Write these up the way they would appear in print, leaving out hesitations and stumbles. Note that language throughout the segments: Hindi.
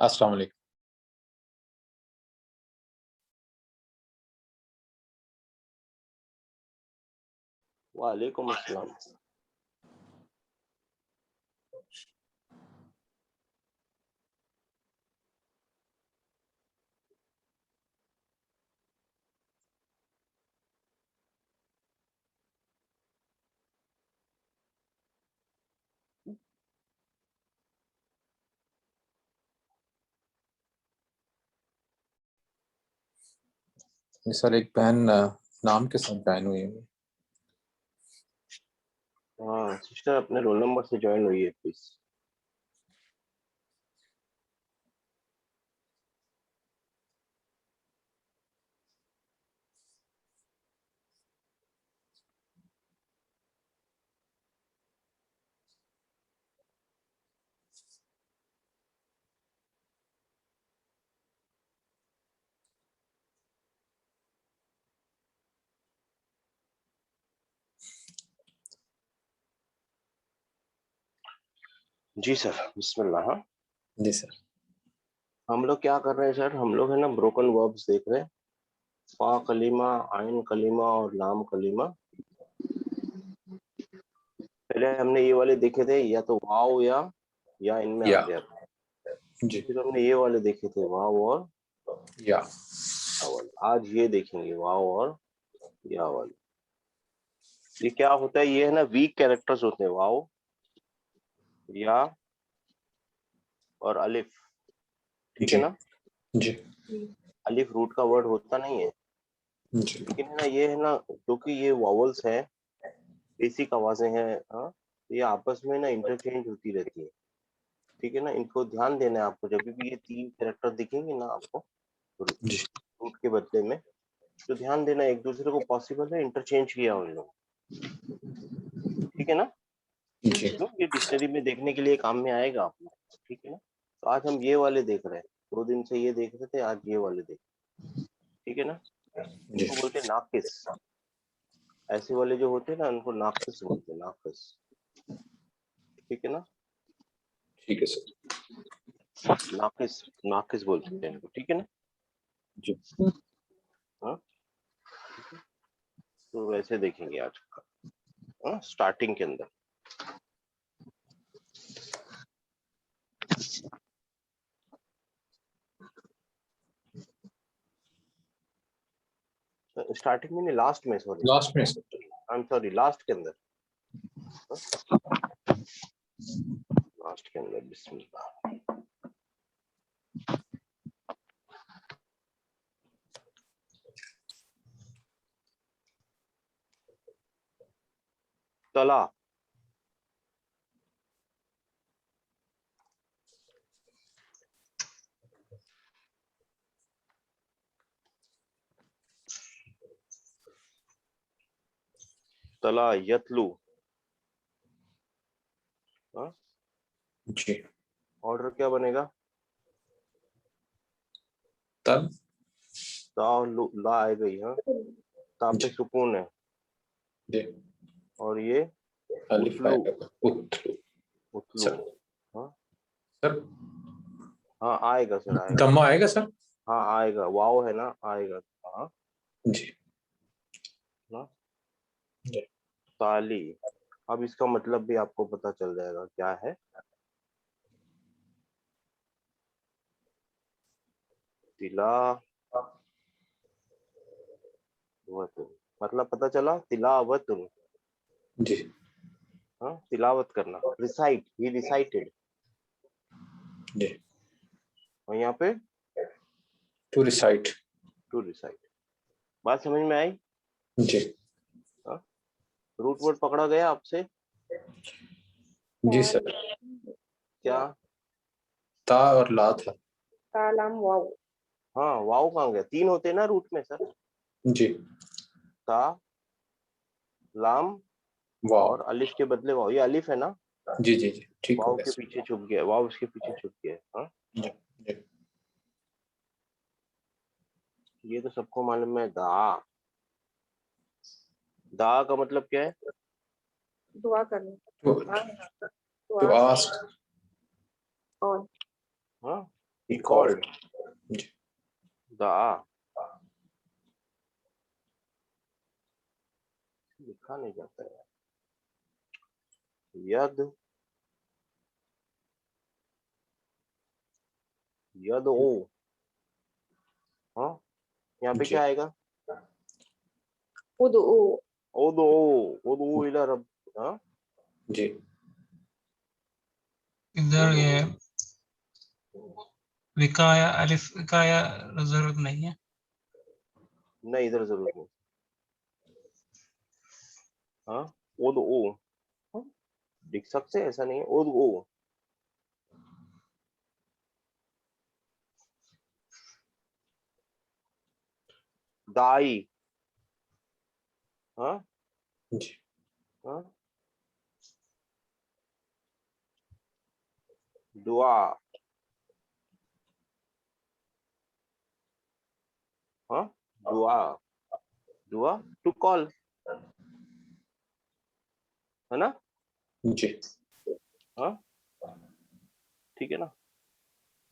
अस्सलाम वालेकुम। वालेकुम अस्सलाम। सर एक बहन नाम के साथ ज्वाइन हुई है। हाँ सिस्टर अपने रोल नंबर से ज्वाइन हुई है प्लीज। जी सर बिस्मिल्लाह। हाँ जी सर। हम लोग क्या कर रहे हैं सर, हम लोग है ना ब्रोकन वर्ब्स देख रहे हैं। फा कलीमा, आइन कलीमा और लाम कलीमा। पहले हमने ये वाले देखे थे, या तो वाव या इनमें आ या गया था। जी फिर हमने ये वाले देखे थे वाव और या। वाले। आज ये देखेंगे वाव और या वाले। ये क्या होता है, ये है ना वीक कैरेक्टर्स होते हैं, वाव या और अलिफ। ठीक है जी ना। जी अलिफ रूट का वर्ड होता नहीं है, जी लेकिन है ना ये है ना, क्योंकि ये वॉवल्स है, बेसिक आवाजें हैं। हाँ तो ये आपस में ना इंटरचेंज होती रहती है। ठीक है ना, इनको ध्यान देना है आपको। जब भी ये तीन कैरेक्टर दिखेंगे ना आपको जी रूट के बदले में, तो ध्यान देना एक दूसरे को पॉसिबल है इंटरचेंज किया उन लोग। ठीक है ना, जी तो ये डिक्शनरी में देखने के लिए काम में आएगा आपको। ठीक है ना, तो आज हम ये वाले देख रहे हैं, 2 दिन से ये देख रहे थे, आज ये वाले देख। ठीक है ना, जी। इनको बोलते हैं नाकिस। ऐसे वाले जो होते हैं ना उनको नाकिस बोलते हैं, नाकिस। ठीक है ना, ठीक है सर। नाकिस नाकिस बोलते हैं इनको। ठीक है ना। जी हाँ तो वैसे देखेंगे आज का। हाँ स्टार्टिंग के अंदर स्टार्टिंग में नहीं, लास्ट में, सॉरी लास्ट में आई एम सॉरी, लास्ट के अंदर। लास्ट के अंदर बिस्मिल्लाह। तला, तला यतलू। हाँ जी। ऑर्डर क्या बनेगा, तब ला आएगा ही। हाँ ता पे जी सुकून है, जी। और ये अलिफ उतलू, आएगा उतलू। उतलू। सर हाँ सर हाँ आएगा सर, आएगा। दम्मा आएगा सर। हाँ आएगा, वाव है ना, आएगा। हाँ जी ना, जी ताली। अब इसका मतलब भी आपको पता चल जाएगा क्या है। तिला वतन, मतलब पता चला, तिलावतन। जी हाँ तिलावत करना, रिसाइट, ही रिसाइटेड। जी। और यहाँ पे टू रिसाइट। To recite. बात समझ में आई। जी हाँ रूट वर्ड पकड़ा गया आपसे जी सर। क्या। ता और ला था। तालाम वाव। हाँ वाव कहाँ गया, 3 होते हैं ना रूट में सर, जी ता लाम वाव। और अलिफ के बदले वाव। ये अलिफ है ना, जी जी जी ठीक हो वाव गया के सर। पीछे छुप गया, वाव उसके पीछे छुप गया। हाँ जी जी ये तो सबको मालूम है। दा, दा का मतलब क्या है, दुआ करना। टू दुआ टू आस्क। और हाँ He called. जी दा लिखा नहीं जाता है। यद यद ओ, हाँ यहाँ पे जी क्या आएगा? ud'u ओदो इला रब, हाँ जी इधर ये ओदो, विकाया अलिफ विकाया जरूरत नहीं है। नहीं इधर जरूरत नहीं। हाँ ओदो, हाँ? लिख सकते हैं, ऐसा नहीं है। ओदो दाई, हाँ जी हाँ दुआ, हाँ दुआ, दुआ टू कॉल, है ना? जी हाँ ठीक है ना?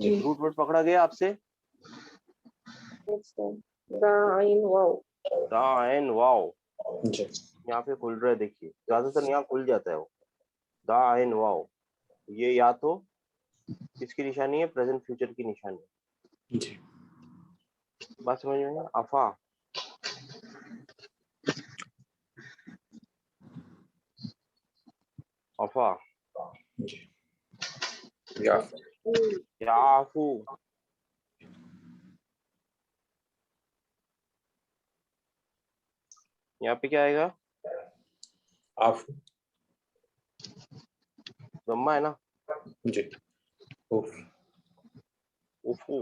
जी रूट वर्ड पकड़ा गया आपसे। next one da ain wow दा एन वाओ, जी यहाँ पे खुल रहा है, देखिए ज्यादातर यहाँ खुल जाता है वो। दा एन वाओ, ये या तो किसकी निशानी है? प्रेजेंट फ्यूचर की निशानी। जी बात समझ में आई? अफा, अफा, जी या याफू, यहाँ पे क्या आएगा? आफ गम्मा है ना? जी उफ उफू,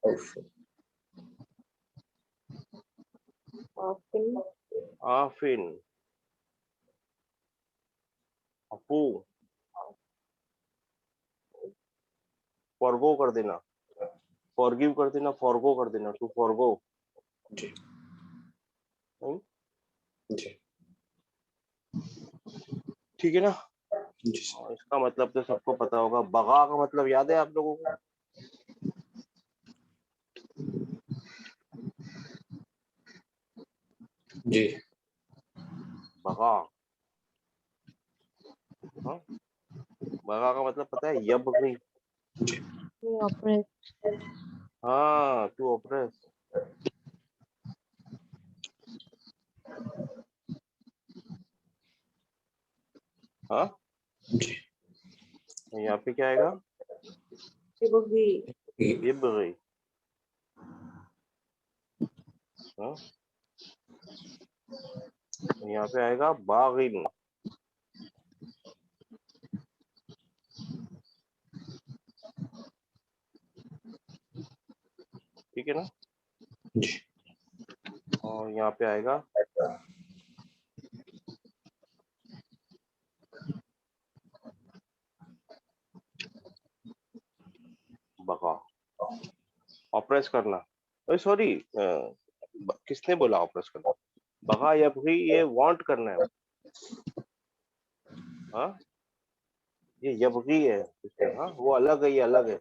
उफ afin आफिन, अफू, फॉरगो कर देना, फॉरगिव कर देना, फॉरगो कर देना, टू फॉरगो। जी जी ठीक है ना? जी सर और इसका मतलब तो सबको पता होगा। बगा का मतलब याद है आप लोगों को? जी बगा, हाँ बगा का मतलब पता है? यबगी, जी oppress हाँ टू ऑप्रेस, हाँ जी यहाँ पे क्या आएगा? ibughi यबगी, हाँ यहाँ पे आएगा बागिन, ठीक है ना? जी और यहाँ पे आएगा बगा, ऑप्रेस करना। सॉरी, किसने बोला ऑप्रेस करना? बगा यबगी, ये वांट करना है, हाँ ये यबगी है इसमें, हाँ वो अलग है, ये अलग है।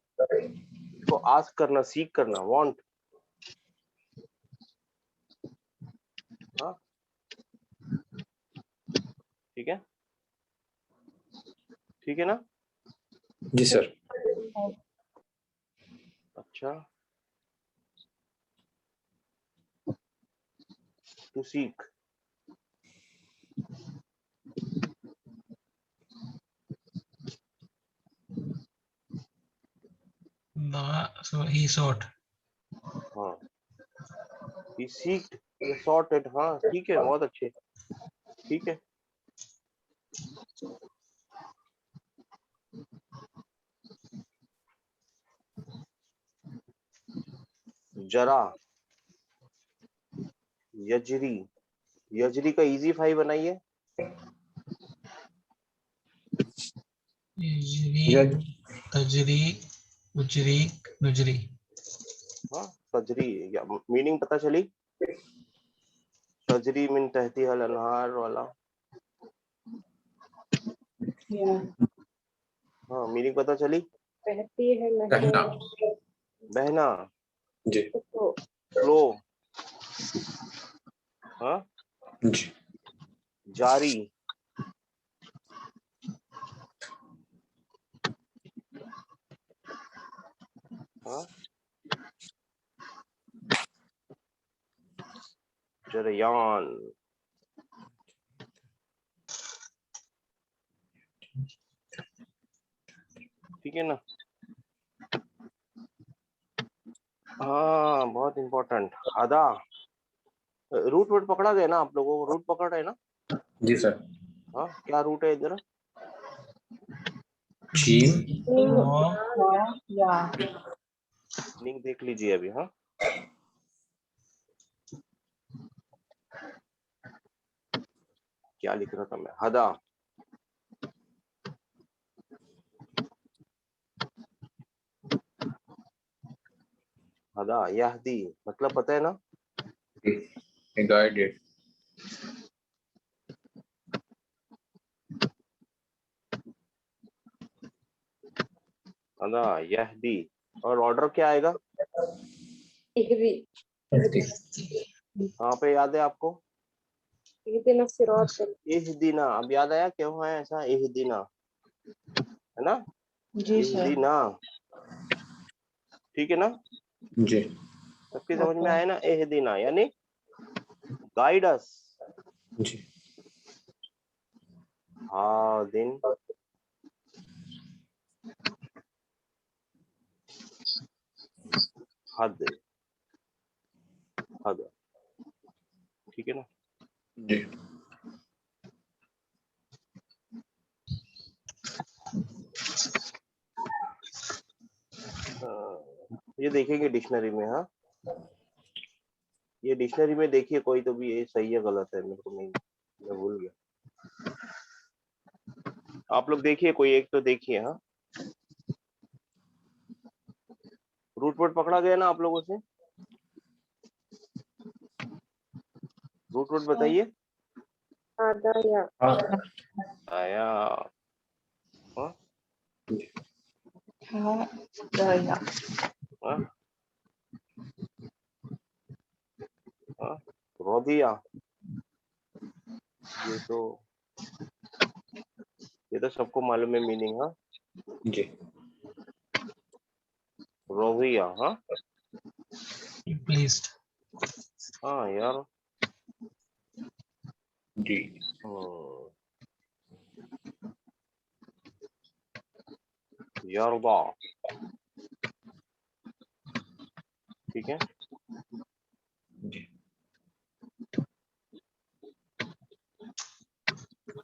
इसको आस्क करना, सीख करना, वांट, हाँ ठीक है, ठीक है ना? जी सर अच्छा, to seek, so he sought. हाँ he seeked, ये sorted, हाँ ठीक है, बहुत अच्छे, ठीक है। जरा, यजरी, यजरी का इजी फाई बनाइए। यजरी, तजरी, उजरी, नुजरी। हाँ सजरी, या मीनिंग पता चली? सजरी मिन तहती हल अनहार वाला, हाँ मीनिंग पता चली? बहती है बहना। नहरें बहना, जी तो फ्लो, हाँ, जी जारी, हाँ, जरयान, ठीक है ना। हाँ बहुत इम्पोर्टेंट, अदा, रूट वर्ड पकड़ा गया ना आप लोगों को, रूट पकड़ रहे हैं ना। जी सर। हाँ क्या रूट है इधर, जीम या लिंक देख लीजिए अभी। हाँ क्या लिख रहा था मैं, हदा, हदा यहदी, मतलब पता है ना। गाइडेड। हदा यहदी, और ऑर्डर क्या आएगा, इहदी कहाँ पे याद है आपको, इहदिना सिरात इहदीना, अब याद आया क्यों है ऐसा, इहदीना है ना, जी सर इहदीना, ठीक है ना, जी सबकी समझ में आया ना, इहदीना यानी गाइड अस, जी हाँ दिन, हद, हद, ठीक है ना। जी ये देखेंगे डिक्शनरी में। हाँ ये डिक्शनरी में देखिए कोई तो भी, ये सही है गलत है मेरे को नहीं, मैं भूल गया, आप लोग देखिए कोई एक तो देखिए। हाँ रूट वर्ड पकड़ा गया ना आप लोगों से, रूट वर्ड बताइए, आदाया आया, हाँ आदाया हाँ हाँ, रोदिया, ये तो सबको मालूम है मीनिंग। हाँ जी रोदिया, हाँ प्लीज्ड। हाँ यार, जी यरदा, ठीक है। जी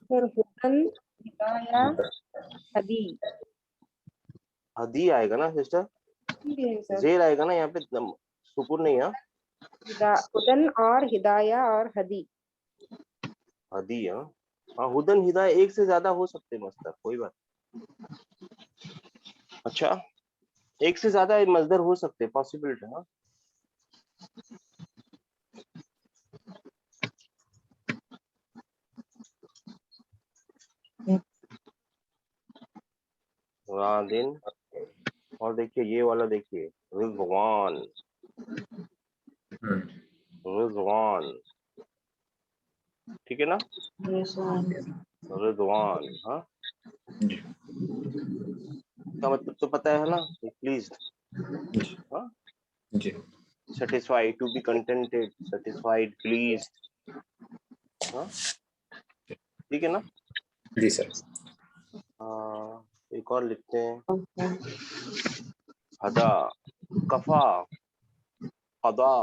फिर हुदन हिदाया हदी हदी आएगा ना सिस्टर, ठीक है सर जेर आएगा ना यहाँ पे, सुकून नहीं। हाँ हुदन और हिदाया और हदी हदी, हाँ हाँ, हुदन हिदाया एक से ज्यादा हो सकते मस्तर, कोई बात। अच्छा एक से ज्यादा मजदर हो सकते, पॉसिबिलिटी। हाँ दिन, और देखिए ये वाला देखिए, रिजवान, रिजवान, ठीक है ना, रिजवान। हाँ जी का मतलब तो पता है ना, प्लीज, हाँ जी satisfied, to be contented, satisfied, please, हाँ ठीक है ना। जी सर। एक और लिखते हैं, हदा, कफा, कदा,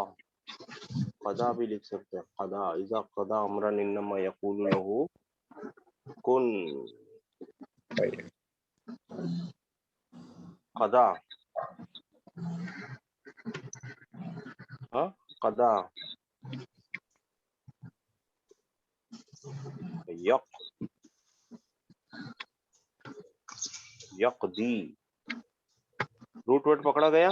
कदा भी लिख सकते हैं, कदा, इजा कदा अमरन इन्नमा यकूलु लहू कुन, कदा, हाँ कदा, यक, यकदी, रूट वर्ड पकड़ा गया,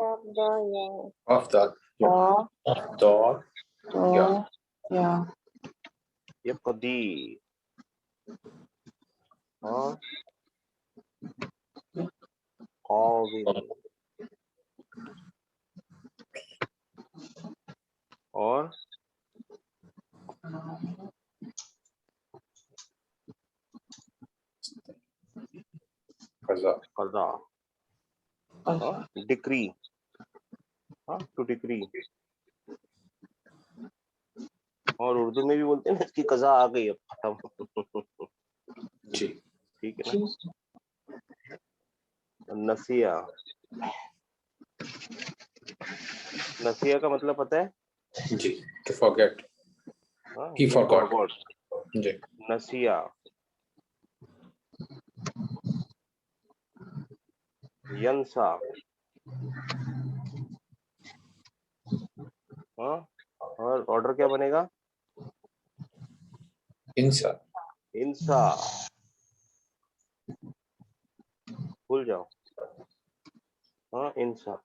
आदाया अफ्तार या यकदी, हाँ कॉविन। और कज़ा। कज़ा, डिक्री, टू डिक्री। और उर्दू में भी बोलते हैं ना इसकी कज़ा आ गई अब खत्म। जी ठीक है ना। नसिया, नसिया का मतलब पता है? जी, टू फॉरगेट, ही to फॉरगॉट। forgot। जी नसिया, यंसा, और ऑर्डर क्या बनेगा? इंसा। इंसा, भूल जाओ। इंसा।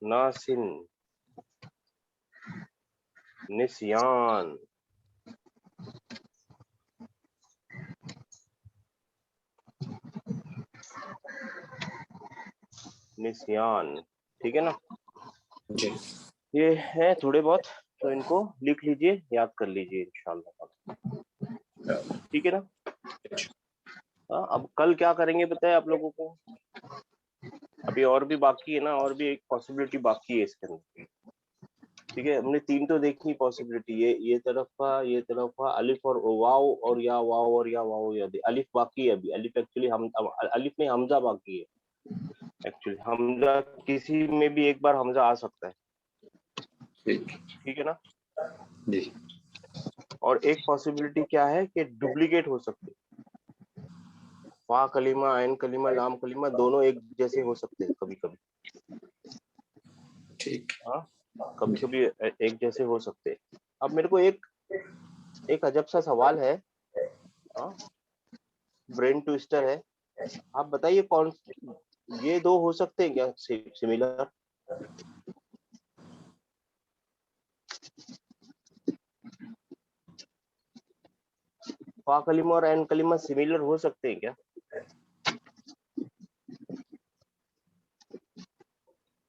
नासिन, निस्यान, निस्यान। ठीक है ना। जी ये है थोड़े बहुत, तो इनको लिख लीजिए, याद कर लीजिए इंशाल्लाह। ठीक है ना। अब कल क्या करेंगे बताए आप लोगों को? अभी और भी बाकी है ना, और भी एक पॉसिबिलिटी बाकी है इसके अंदर। ठीक है, हमने 3 तो देखी पॉसिबिलिटी, ये तरफ का, ये तरफ का, अलिफ और वाव और या वाव और या वाव या अलिफ बाकी है अभी। अलिफ एक्चुअली हम अलिफ में हमजा बाकी है। एक्चुअली हमजा किसी में भी एक बार हमजा आ सकता है। ठीक है ना। जी और एक पॉसिबिलिटी क्या है कि डुप्लीकेट हो सकते हैं। फा कलीमा, आइन कलीमा, लाम कलीमा दोनों एक जैसे हो सकते हैं कभी कभी। ठीक। हाँ, कभी कभी एक जैसे हो सकते हैं। अब मेरे को एक अजब सा सवाल है, ब्रेन ट्विस्टर है। आप बताइए कौन, ये दो हो सकते हैं क्या सिमिलर? फा कलीमा और ऐन कलीमा सिमिलर हो सकते हैं क्या?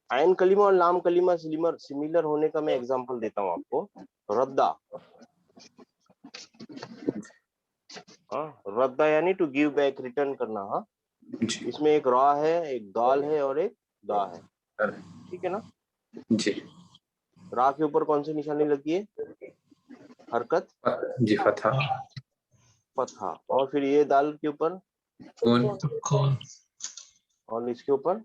ऐन कलीमा और लाम कलीमा सिमिलर होने का मैं एग्जांपल देता हूँ आपको। रद्दा, रद्दा यानी टू गिव बैक, रिटर्न करना। हाँ, इसमें एक रा है, एक दाल है और एक दा है। ठीक है ना। जी रा के ऊपर कौन सी निशानी लगी है? हरकत, जी, फतहा। फतहा। और फिर ये दाल के ऊपर सुकून, और इसके ऊपर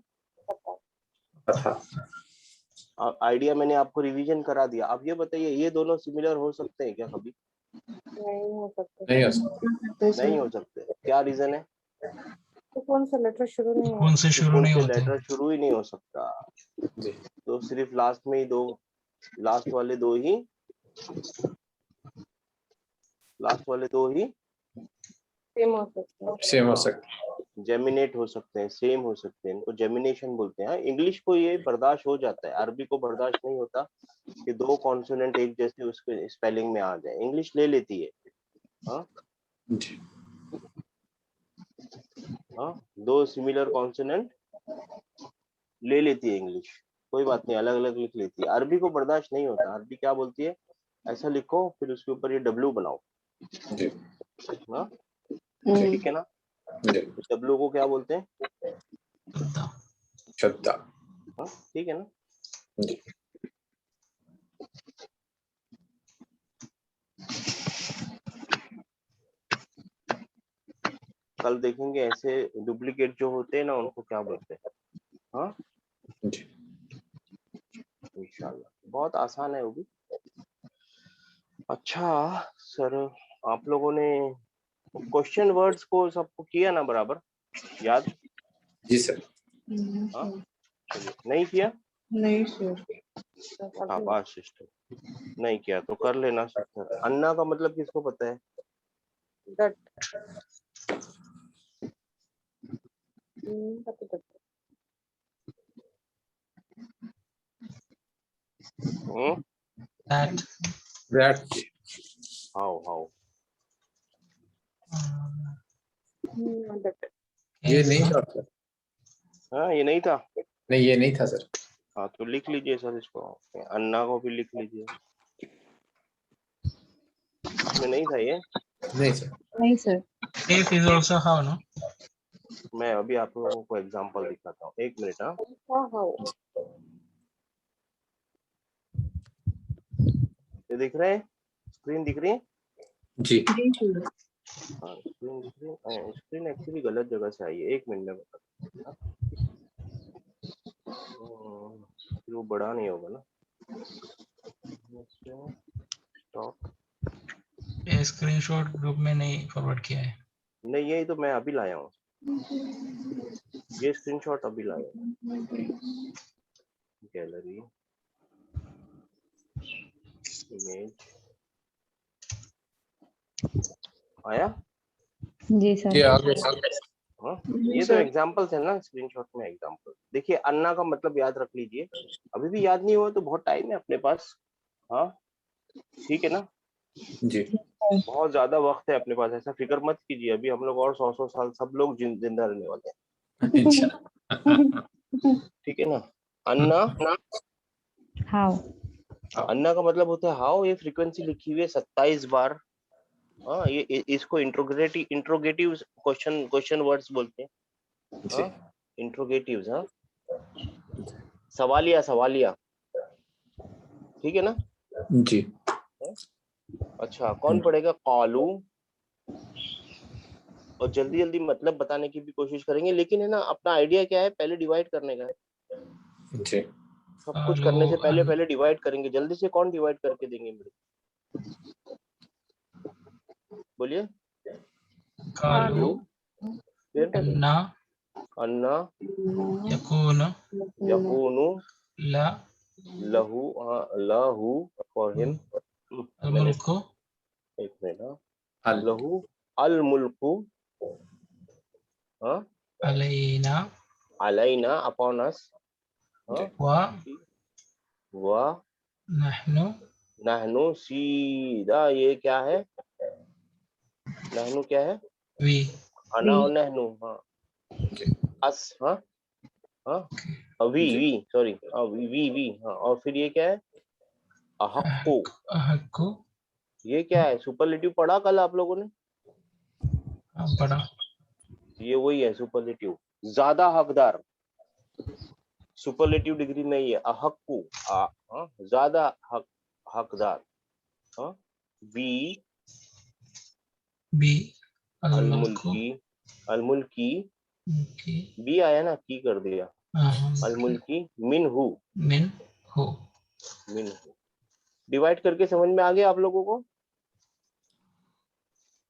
फतहा। आइडिया मैंने आपको रिवीजन करा दिया। अब ये बताइए, ये दोनों सिमिलर हो सकते हैं क्या कभी? नहीं हो सकते। नहीं हो सकता। नहीं हो सकते। क्या रीजन है? तो कौन सा लेटर शुरू नहीं हो? सुकून से शुरू सुकून नहीं से होते। लेटर शुरू ही नहीं हो सकता। जी तो सिर्फ लास्ट में ही दो, लास्ट वाले दो ही, लास्ट वाले दो ही सेम हो सकते हैं। सेम हो सकता। जेमिनेट हो सकते हैं, सेम हो सकते हैं। इनको जेमिनेशन बोलते हैं। इंग्लिश को ये बर्दाश्त हो जाता है, अरबी को बर्दाश्त नहीं होता कि दो कॉन्सोनेंट एक जैसे उसके स्पेलिंग में आ जाए। इंग्लिश ले लेती है। हाँ जी हाँ, दो सिमिलर कॉन्सोनेंट ले लेती है इंग्लिश, कोई बात नहीं, अलग अलग लिख लेती है। अरबी को बर्दाश्त नहीं होता। अरबी क्या बोलती है, ऐसा लिखो फिर उसके ऊपर ये डब्ल्यू बनाओ। जी हाँ जी ठीक है ना। जी। डब्ल्यू को क्या बोलते हैं? शुद्धा, शुद्धा। हाँ ठीक है ना। जी कल देखेंगे ऐसे डुप्लीकेट जो होते हैं ना, उनको क्या बोलते हैं। हाँ जी इंशाल्लाह, बहुत आसान है वो भी। अच्छा सर, आप लोगों ने क्वेश्चन वर्ड्स को सबको किया ना बराबर याद? जी सर। हाँ चलिए, नहीं किया? नहीं सर। शाबाश सिस्टर, नहीं किया तो कर लेना सिस्टर। अन्ना का मतलब किसको पता है? That. Hmm? that, that. How that ये नहीं था सर। हाँ ये नहीं था। नहीं, ये नहीं था सर। हाँ तो लिख लीजिए सर इसको, अन्ना को भी लिख लीजिए, इसमें नहीं था ये। नहीं सर। नहीं sir. If is also how, no? मैं अभी आप लोगों को एग्जांपल दिखाता हूँ, एक मिनट। हाँ how ये दिख रहे हैं, स्क्रीन दिख रही है? जी। हाँ स्क्रीन दिख रही है। स्क्रीन एक्चुअली गलत जगह से आई है, एक मिनट में बता। फिर वो बड़ा नहीं होगा ना। स्टॉप। ये स्क्रीनशॉट ग्रुप में नहीं फॉरवर्ड किया है। नहीं यही तो मैं अभी लाया हूँ, ये स्क्रीनशॉट अभी लाया हूँ। गैलरी, इमेज आया। जी सर। ये आ गया सर। हाँ ये तो एग्जाम्पल्स है ना, स्क्रीनशॉट में एग्जाम्पल। देखिए अन्ना का मतलब याद रख लीजिए, अभी भी याद नहीं हुआ तो बहुत टाइम है अपने पास। हाँ ठीक है ना, जी। बहुत ज्यादा वक्त है अपने पास, ऐसा फिक्र मत कीजिए। अभी हम लोग और 100 साल सब लोग जिंदा रहने वाले हैं, अच्छा। ठीक है ना। अन्ना, हाउ अन्ना का मतलब होता है हाउ। ये फ्रीक्वेंसी लिखी हुई है 27 बार। हाँ ये इसको इंट्रोगेटिव क्वेश्चन वर्ड्स बोलते हैं। जी। हाँ इंट्रोगेटिव्स। हाँ सवालिया, ठीक है ना। जी। अच्छा कौन पढ़ेगा? कालू। और जल्दी जल्दी मतलब बताने की भी कोशिश करेंगे, लेकिन है ना अपना आइडिया क्या है, पहले डिवाइड करने का है। जी। सब कुछ करने से पहले डिवाइड करेंगे। जल्दी से कौन डिवाइड करके देंगे मेरे? बोलिए। कालू फिर अन्ना अन्ना, यकूनु यकूनु, ला लहू। हाँ लहू फॉर हिम। मुल्को एक मिनट। हाँ अल। लहू अल मुल्कु। हाँ अलैना अलैना अपॉन अस। हाँ व व नहनु नहनु सीधा। ये क्या है? नहनु क्या है? वी। अना और नहनु। हाँ अस। हाँ हाँ वी सॉरी वी। हाँ और फिर ये क्या है? अहक्कु। अहक्कु ये क्या है? सुपरलेटिव पढ़ा कल आप लोगों ने? पढ़ा। ये वही है सुपरलेटिव, ज्यादा हकदार। सुपरलेटिव डिग्री में ये अहक्कु ज्यादा हकदार। हाँ बी बी अलमुल्को अलमुल्की। अलमुल्की की बी आया ना, की कर दिया। अलमुल्की मिनहू। मिन हो। मिनहू डिवाइड करके समझ में आ गया आप लोगों को?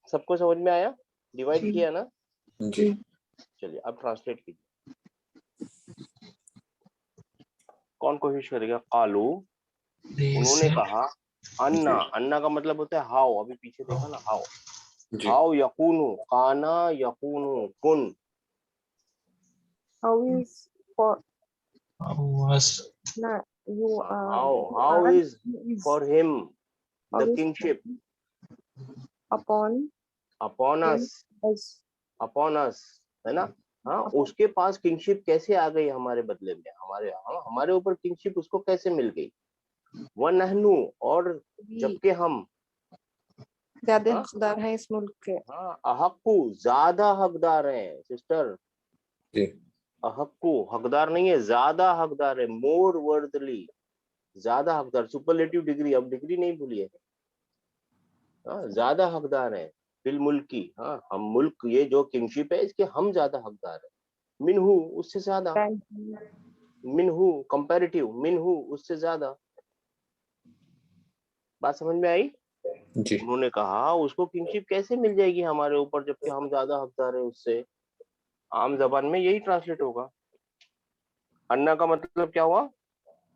सबको समझ में आया? डिवाइड किया ना? जी। चलिए अब ट्रांसलेट कीजिए। कौन कोशिश करेगा? कालू उन्होंने कहा। अन्ना, अन्ना का मतलब होता है हाउ। अभी पीछे देखा ना हाउ। जी। हाउ यकूनु, काना यकूनु कुन। how is for was na you how is for him the kingship upon upon us. us upon us है ना। हाँ उसके पास किंगशिप कैसे आ गई हमारे बदले में? हमारे ऊपर किंगशिप उसको कैसे मिल गई? वह नहनु, और जबकि हम ज्यादा हकदार है इस मुल्क के। हाँ अहक्कु ज्यादा हकदार हैं सिस्टर। जी। अहक्कु हकदार नहीं है, ज्यादा हकदार है। मोर वर्थली, ज्यादा हकदार। सुपरलेटिव डिग्री, अब डिग्री नहीं भूलिए। हाँ ज्यादा हकदार है। फिल मुल्की, हाँ हम मुल्क, ये जो किंगशिप है इसके हम ज्यादा हकदार है। मिनहू उससे ज्यादा। मिनहू कंपैरेटिव, मिनहू उससे ज्यादा। बात समझ में आई? जी। उन्होंने कहा उसको किंगशिप कैसे मिल जाएगी हमारे ऊपर जबकि हम ज्यादा हकदार है उससे। आम जबान में यही ट्रांसलेट होगा। अन्ना का मतलब क्या हुआ?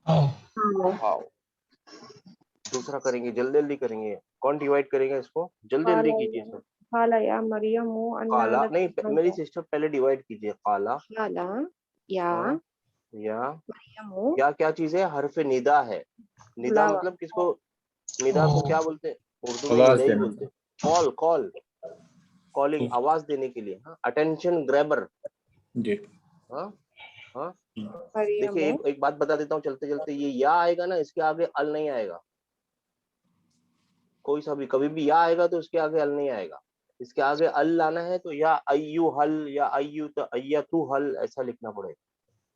हाउ। दूसरा करेंगे, जल्दी जल्दी करेंगे। कौन डिवाइड करेगा इसको? जल्दी जल्दी कीजिए सर। काला या मरियम काला नहीं, मेरी सिस्टर पहले डिवाइड कीजिए। काला या या मरियम क्या क्या चीज है? हरफ निदा है। निदा मतलब किसको? निदा को क्या बोलते हैं? उर्दू में आवाज यही देना। बोलते हैं, कॉल कॉल कॉलिंग, आवाज देने के लिए। हाँ, अटेंशन ग्रैबर। जी। हाँ हाँ, मरियम देखिए एक बात बता देता हूँ चलते चलते, ये या आएगा ना, इसके आगे अल नहीं आएगा। कोई सा भी कभी भी या आएगा तो इसके आगे अल नहीं आएगा। इसके आगे अल लाना है तो या अय्यू हल या अय्यू तो अय्यतु हल ऐसा लिखना पड़ेगा।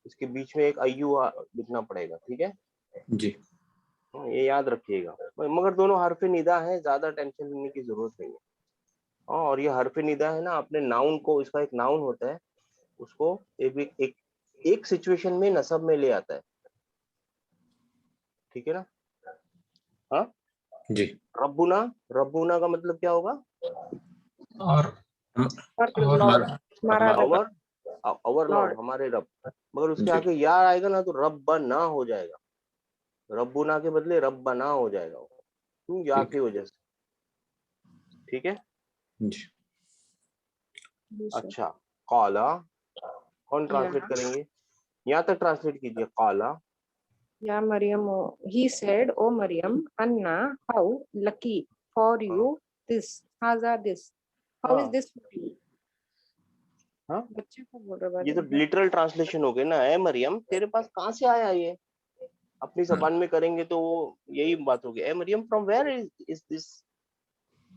इसके बीच में एक अय्यू लिखना पड़ेगा, ठीक है। जी। ये याद रखिएगा। मगर दोनों हरफ निदा है, ज्यादा टेंशन लेने की जरूरत नहीं है। और ये हरफ निदा है ना, अपने नाउन को, इसका एक नाउन होता है, उसको एक सिचुएशन में नसब में ले आता है, ठीक है ना। हाँ जी। रब्बुना, रब्बुना का मतलब क्या होगा? और और लॉर्ड, हमारा हमारा रब, अवर, अवर लॉर्ड, लॉर्ड। हमारे रब। मगर उसके जी। आगे या आएगा ना तो रब्बना हो जाएगा। रब्बुना के बदले रब्बना हो जाएगा, क्यों? या ठीक। की वजह से, ठीक है। जी। अच्छा, काला कौन या ट्रांसलेट करेंगे? यहाँ तक ट्रांसलेट कीजिए, काला। या Maryam, he said, O Maryam, Anna, how lucky for you this, haza this, how is हाँ this for you? हाँ, बच्चे को बोल रहा ये तो है। लिटरल ट्रांसलेशन हो गया ना। ए मरियम, तेरे पास कहाँ से आया ये? अपनी जबान में करेंगे तो वो यही बात होगी। ए Maryam, from where is this,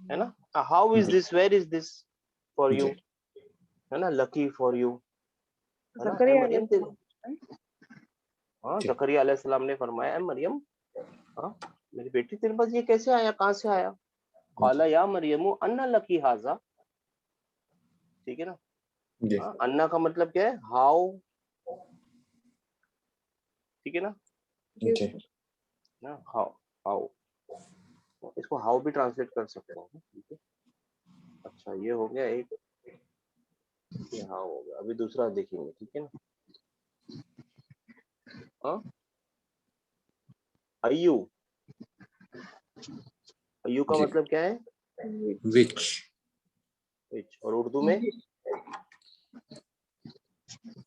है ना। हाउ इज जी। This, where is this for you, जी। है ना। लकी फॉर यू, है ना। ए जकरिया मरियम तेरे, हाँ, जी। जकरिया अलैहिस्सलाम ने फरमाया, ए मरियम, हाँ मेरी बेटी, तेरे पास ये कैसे आया, कहाँ से आया? काला या मरियम अन्ना लकी हाजा, ठीक है ना। जी। हाँ, अन्ना का मतलब क्या है? हाउ, ठीक है ना। जी। ना हाउ, हाउ, इसको हाउ भी ट्रांसलेट कर सकते हैं, ठीक है। अच्छा, ये हो गया एक, ये हाउ हो गया। अभी दूसरा देखेंगे, ठीक है ना। हाँ, अय्यू, अय्यू का जी। मतलब क्या है? विच। विच। और उर्दू में,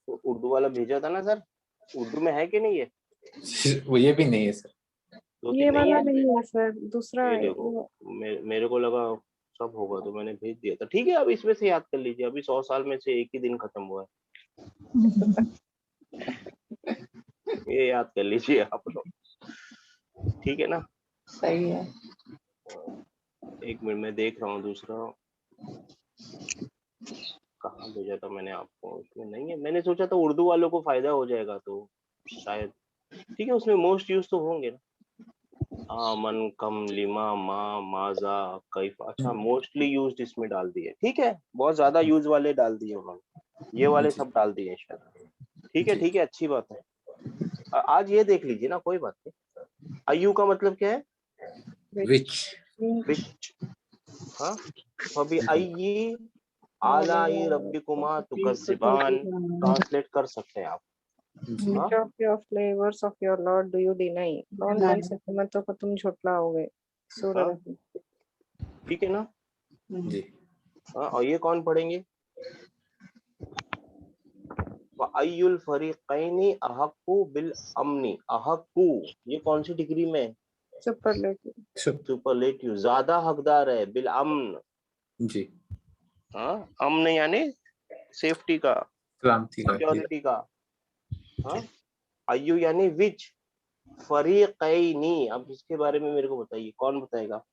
तो उर्दू वाला भेजा था ना सर, उर्दू में है कि नहीं है? वो ये भी नहीं है सर। दो ये तीन नहीं वाला है। नहीं है सर, दूसरा ये है देखो, वो। मेरे को लगा सब होगा तो मैंने भेज दिया था। ठीक है, अब इसमें से याद कर लीजिए, अभी 100 साल में से एक ही दिन खत्म हुआ है। ये याद कर लीजिए आप लोग, ठीक है ना। सही है। एक मिनट में देख रहा हूँ दूसरा, कहाँ भेजा था मैंने आपको, उसमें नहीं है। मैंने सोचा था उर्दू वालों को फायदा हो जाएगा तो शायद, ठीक है, उसमें मोस्ट यूज तो होंगे ना। आमन, कम, लिमा, मा, माजा, कैफ। अच्छा, मोस्टली यूज्ड इसमें डाल दिए, ठीक है। बहुत ज्यादा यूज वाले डाल दिए उन्होंने, ये वाले जी। सब डाल दिए शायद। ठीक है जी। ठीक है, अच्छी बात है। आज ये देख लीजिए ना, कोई बात नहीं। अय्यू का मतलब क्या है? विच। विच। हाँ, अभी अय्यी आलाई रब्बिकुमा तुकज़्ज़िबान ट्रांसलेट कर सकते हैं आप। हाँ, Which of your flavors of your Lord do you deny? कौन कौन से नेमतों को तुम झुटलाओगे? सूरह हाँ, रहमान। ठीक है ना। जी। हाँ, और ये कौन पढ़ेंगे? अय्युल फरीक़ैनी अहक्कु बिल अम्नी। अहक्कु, ये कौन सी डिग्री में? सुपरलेटिव। सुपरलेटिव, ज्यादा हकदार है। बिल अम्न, जी। हाँ, अम्न यानी सेफ्टी का, क्रांति का। सिक्योरिटी का। हाँ, अय्यू यानी विच, फरीक़ैनी। अब इसके बारे में मेरे को बताइए, कौन बताएगा?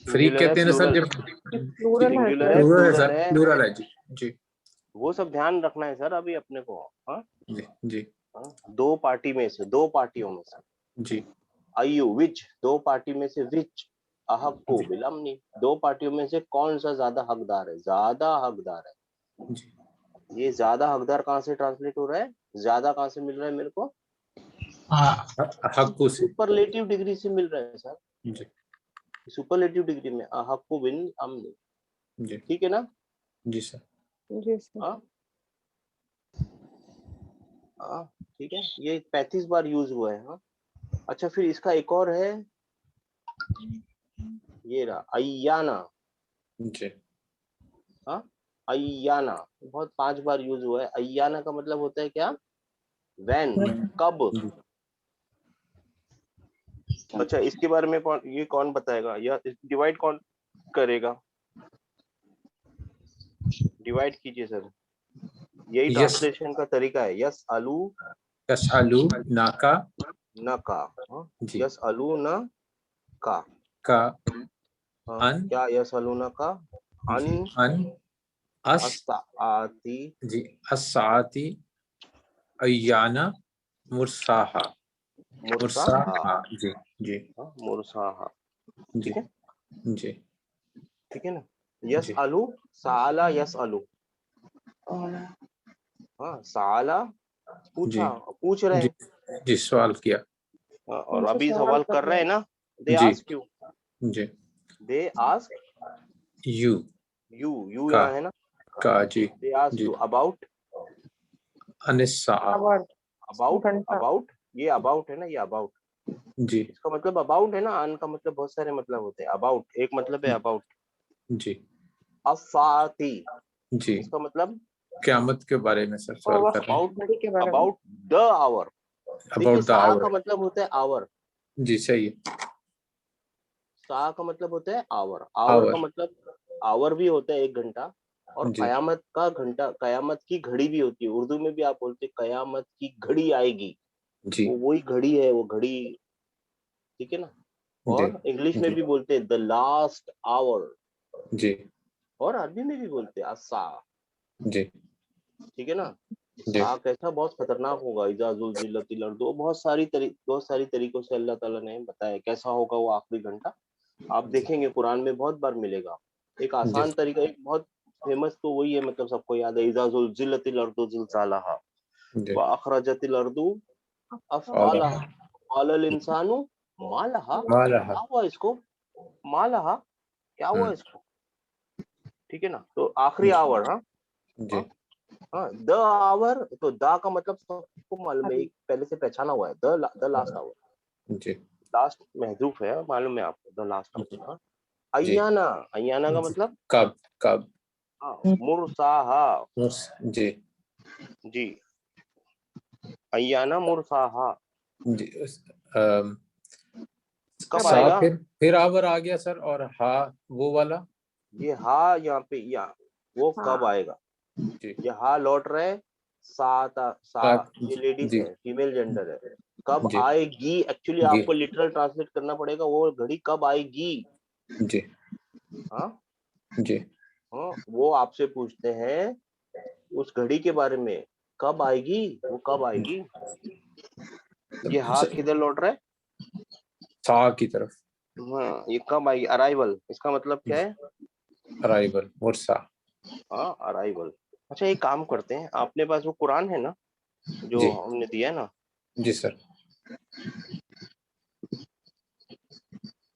फ्री सिंगुलर है, कहते हैं ना सर प्लूरल? जब। प्लूरल है सिंगुलर सर। है, प्लूरल है प्लूरल सर, है, प्लूरल है जी। जी। वो सब ध्यान रखना है सर अभी अपने को। हाँ, जी। जी। हाँ? दो पार्टी में से, दो पार्टियों में से। जी। अय्यू विच, दो पार्टी में से विच, अहक्कु जी। बिल अम्नी, दो पार्टियों में से कौन सा ज्यादा हकदार है? ज्यादा हकदार है। जी। ये ज्यादा हकदार कहाँ से ट्रांसलेट हो रहा है? ज्यादा कहाँ से मिल रहा है मेरे को? हक्कू से। सुपरलेटिव डिग्री से मिल रहा है सर। जी। सुपरलेटिव डिग्री में अहक्कु बिल अम्नी, जी। ठीक है ना। जी सर। जी सर। हाँ हाँ, ठीक है, ये 35 बार यूज हुआ है। हाँ, अच्छा, फिर इसका एक और है, ये रहा अय्याना। जी। हाँ, अय्याना बहुत 5 बार यूज हुआ है। अय्याना का मतलब होता है क्या? वैन, कब। जी। अच्छा, इसके बारे में ये कौन बताएगा या डिवाइड कौन करेगा? डिवाइड कीजिए सर, यही यस ट्रांसलेशन का तरीका है। यस आलू यसअलू नाका न का। हाँ, जी यस आलू न का। का हाँ, अन क्या यस आलू न का? अन जी अन अस अस्ताआती जी अस्साती अय्याना मुरसाहा मुरसाहा। मुरसाहा जी जी हाँ, मुरसाहा। जी ठीक है, जी ठीक है ना। यस जी आलू, साला यस आलू। हाँ, साला जी पूछा, पूछ रहे जी हैं। जी सवाल किया हाँ, और उनसे अभी सवाल सवाल कर कर रहे रहे हैं ना। दे जी आस्क यू, जी दे आस्क यू यू का यहाँ है ना। का जी दे आस्क जी यू अबाउट, अनिस्सा आवर अबाउट घंटा अबाउट, ये अबाउट है ना, ये अबाउट। जी इसका मतलब अबाउट है ना, अन का मतलब बहुत सारे मतलब होते हैं। अबाउट एक मतलब है अबाउट। जी अफाती, जी इसका मतलब क़यामत के बारे में सर सवाल कर रहे हैं अबाउट, घड़ी के बारे में। About the hour. देखिए, अबाउट द सा का आवर मतलब होता है आवर। जी सही है सा का मतलब होता है आवर। आवर का आवर मतलब, आवर भी होता है 1 घंटा। और जी कयामत का घंटा, कयामत की घड़ी भी होती है। उर्दू में भी आप बोलते हैं कयामत की घड़ी आएगी, जी वो वही घड़ी है, वो घड़ी। ठीक है ना। जी और इंग्लिश में जी भी बोलते हैं द लास्ट आवर। जी और अरबी में भी बोलते हैं अस्सा। जी ठीक है ना। जी सा कैसा बहुत खतरनाक होगा, इजा जुलजिलतिल अर्द। बहुत सारी तरीकों से अल्लाह ताला ने बताया कैसा होगा वो आखिरी घंटा। आप देखेंगे कुरान में बहुत बार मिलेगा। एक जी आसान तरीका, एक बहुत फेमस तो वही है, मतलब सबको याद है, इजा जुलजिलतिल अर्दु जिलजालाहा जी व अखरजतिल अर्दु आला अफकालाहा क़ालल इंसानु मा लहा। मालहा क्या हुआ इसको? मा लहा, क्या हुआ इसको? ठीक है ना। तो आखिरी जी आवर। हाँ, जी हाँ, हाँ, द आवर। तो दा का मतलब सबको मालूम है, एक पहले से पहचाना हुआ है। द लास्ट आवर, जी लास्ट महजूफ है, मालूम है आपको, द लास्ट जी आवर। हाँ, जी अय्याना, अय्याना का जी मतलब, कब कब हाँ, मुरसाहा। जी जी, अय्याना मुरसाहा, जी अम, कब सा आएगा? फिर आवर आ गया सर और हा वो वाला ये हा यहाँ पे, या वो कब हाँ आएगा? जी ये हा लौट रहे। सा, सात ये लेडीज जी है, फीमेल जेंडर है। कब जी आएगी, एक्चुअली जी आपको लिटरल ट्रांसलेट करना पड़ेगा, वो घड़ी कब आएगी। जी हाँ, जी हाँ, वो आपसे पूछते हैं उस घड़ी के बारे में, कब आएगी, वो कब आएगी। ये हा किधर लौट रहा है? सा की तरफ हाँ, ये कब आएगी, अराइवल। इसका मतलब क्या है? अराइवल मुरसा हाँ, अराइवल। अच्छा, एक काम करते हैं, अपने पास वो कुरान है ना जो जी हमने दिया है ना, जी सर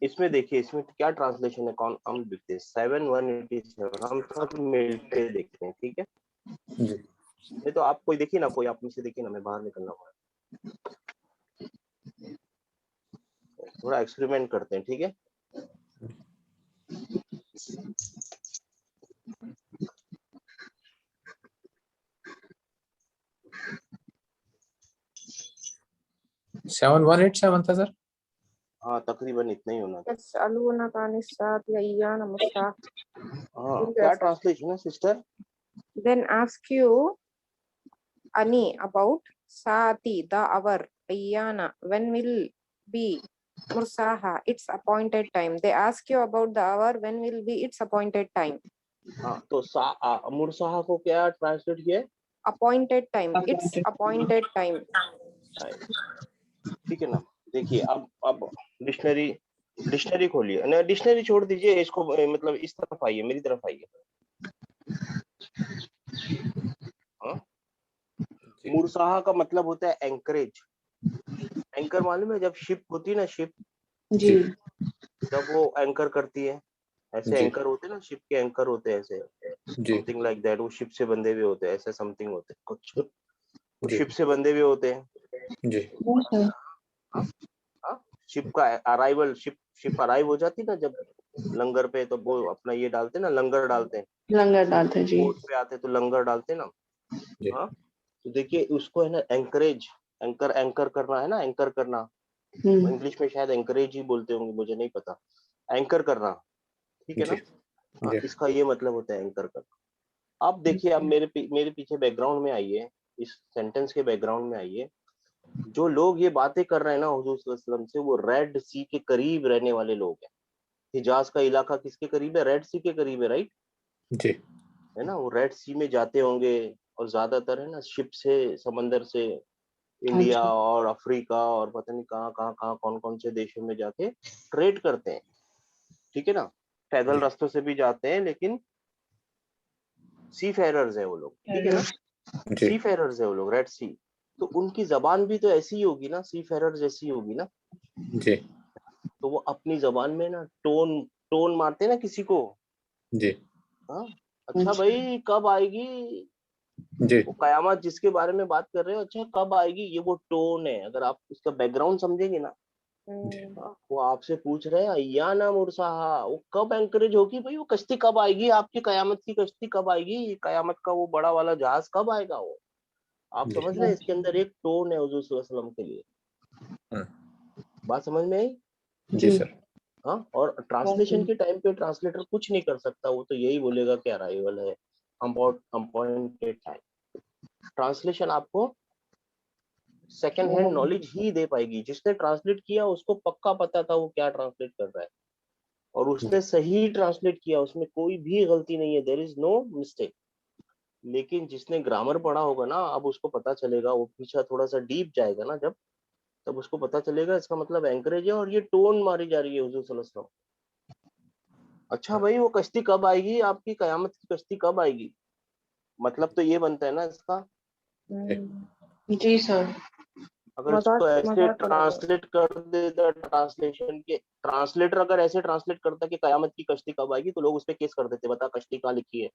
इसमें देखिए, इसमें क्या ट्रांसलेशन है, कौन हम देखते हैं। 7187, हम सब मिलके देखते हैं, ठीक है। जी नहीं तो आप कोई देखिए ना, कोई आप में से देखिए ना, मैं बाहर निकलना हुआ है, थोड़ा एक्सपेरिमेंट करते हैं, ठीक है। सेवन वन एट सेवन था सर हाँ, तकरीबन इतना ही होना था। यसअलूनका अनिस्साअति अय्यान मुर्साहा। हाँ, क्या ट्रांसलेशन है sister? Then ask you Ani about Saati, the hour, Ayyana, when will be Mursaha, its appointed time. They ask you about the hour, when will be its appointed time. हाँ, तो मुरसाहा को क्या ट्रांसलेट किया है? Appointed time, its appointed time. ठीक है ना। देखिए, अब डिक्शनरी, डिक्शनरी खोलिए। ना, डिक्शनरी छोड़ दीजिए इसको, मतलब इस तरफ आइए, मेरी तरफ आइए। हाँ, मुरसाहा का मतलब होता है एंकरेज। एंकर मालूम है, जब शिप होती है ना, शिप जी जब वो एंकर करती है, ऐसे जी एंकर होते हैं ना, शिप के एंकर होते हैं ऐसे, जी समथिंग लाइक दैट। वो शिप से बंधे हुए होते हैं, ऐसे समथिंग होते हैं कुछ, वो जी शिप से बंधे हुए होते हैं। जी हाँ, हाँ, शिप का अराइवल, शिप अराइव हो जाती ना जब लंगर पे, तो वो अपना ये डालते ना, लंगर डालते हैं, लंगर डालते हैं जी। बोट पे आते तो लंगर डालते ना। जी हाँ, तो देखिए उसको है ना एंकरेज, एंकर करना है ना, एंकर करना। इंग्लिश में शायद एंकरेज ही बोलते होंगे, मुझे नहीं पता। एंकर करना, ठीक है ना? हाँ, जी। इसका ये मतलब होता है एंकर करना। अब देखिए, अब मेरे पीछे बैकग्राउंड में आइए, इस सेंटेंस के बैकग्राउंड में आइए। जो लोग ये बातें कर रहे हैं ना हुजूर सल्लल्लाहु अलैहि वसल्लम से, वो रेड सी के करीब रहने वाले लोग हैं। हिजाज का इलाका किसके करीब है? रेड सी के करीब है, राइट? जी। है ना? वो रेड सी में जाते होंगे, और ज्यादातर है ना शिप से, समंदर से इंडिया और अफ्रीका और पता नहीं कहाँ कहाँ कहाँ कौन कौन से देशों में जाके ट्रेड करते हैं, ठीक है ना? पैदल जी। रास्तों से भी जाते हैं, लेकिन सी फेरर्स है वो लोग, ठीक है ना? जी। सी फेरर्स है वो लोग, रेड सी। तो उनकी जबान भी तो ऐसी ही होगी ना, सी फेरर जैसी होगी ना। जी। तो वो अपनी जबान में ना टोन टोन मारते हैं ना किसी को। जी। हाँ, अच्छा भाई कब आएगी जी। वो कयामत जिसके बारे में बात कर रहे हो, अच्छा कब आएगी, ये वो टोन है। अगर आप उसका बैकग्राउंड समझेंगे ना, हाँ, वो आपसे पूछ रहे हैं अय्याना मुरसाहा, वो कब एंकरेज होगी भाई, वो कश्ती कब आएगी आपकी, कयामत की कश्ती कब आएगी, कयामत का वो बड़ा वाला जहाज कब आएगा वो। आप जी। समझ रहे हैं? इसके अंदर एक टोन है हुजूर सल्लल्लाहु अलैहि वसल्लम के लिए। बात समझ में आई? जी सर। हाँ, और ट्रांसलेशन के टाइम पे ट्रांसलेटर कुछ नहीं कर सकता, वो तो यही बोलेगा कि अराइवल है, अपॉइंटेड टाइम। ट्रांसलेशन आपको सेकंड हैंड नॉलेज ही दे पाएगी। जिसने ट्रांसलेट किया उसको पक्का पता था वो क्या ट्रांसलेट कर रहा है, और उसने सही ट्रांसलेट किया, उसमें कोई भी गलती नहीं है, देयर इज नो मिस्टेक। लेकिन जिसने ग्रामर पढ़ा होगा ना, अब उसको पता चलेगा, वो पीछा थोड़ा सा डीप जाएगा ना जब, तब उसको पता चलेगा इसका मतलब एंकरेज है, और ये टोन मारी जा रही है हुजूर सल्लल्लाहु अलैहि वसल्लम। अच्छा भाई, वो कश्ती कब आएगी आपकी, कयामत की कश्ती कब आएगी, मतलब तो ये बनता है ना इसका। जी सर। अगर मजाक इसको ऐसे मजाक बना रहे ट्रांसलेट कर देता, ट्रांसलेशन के ट्रांसलेटर अगर ऐसे ट्रांसलेट करता कि कयामत की कश्ती कब आएगी, तो लोग उस पर केस कर देते, बता कश्ती कहाँ लिखी है,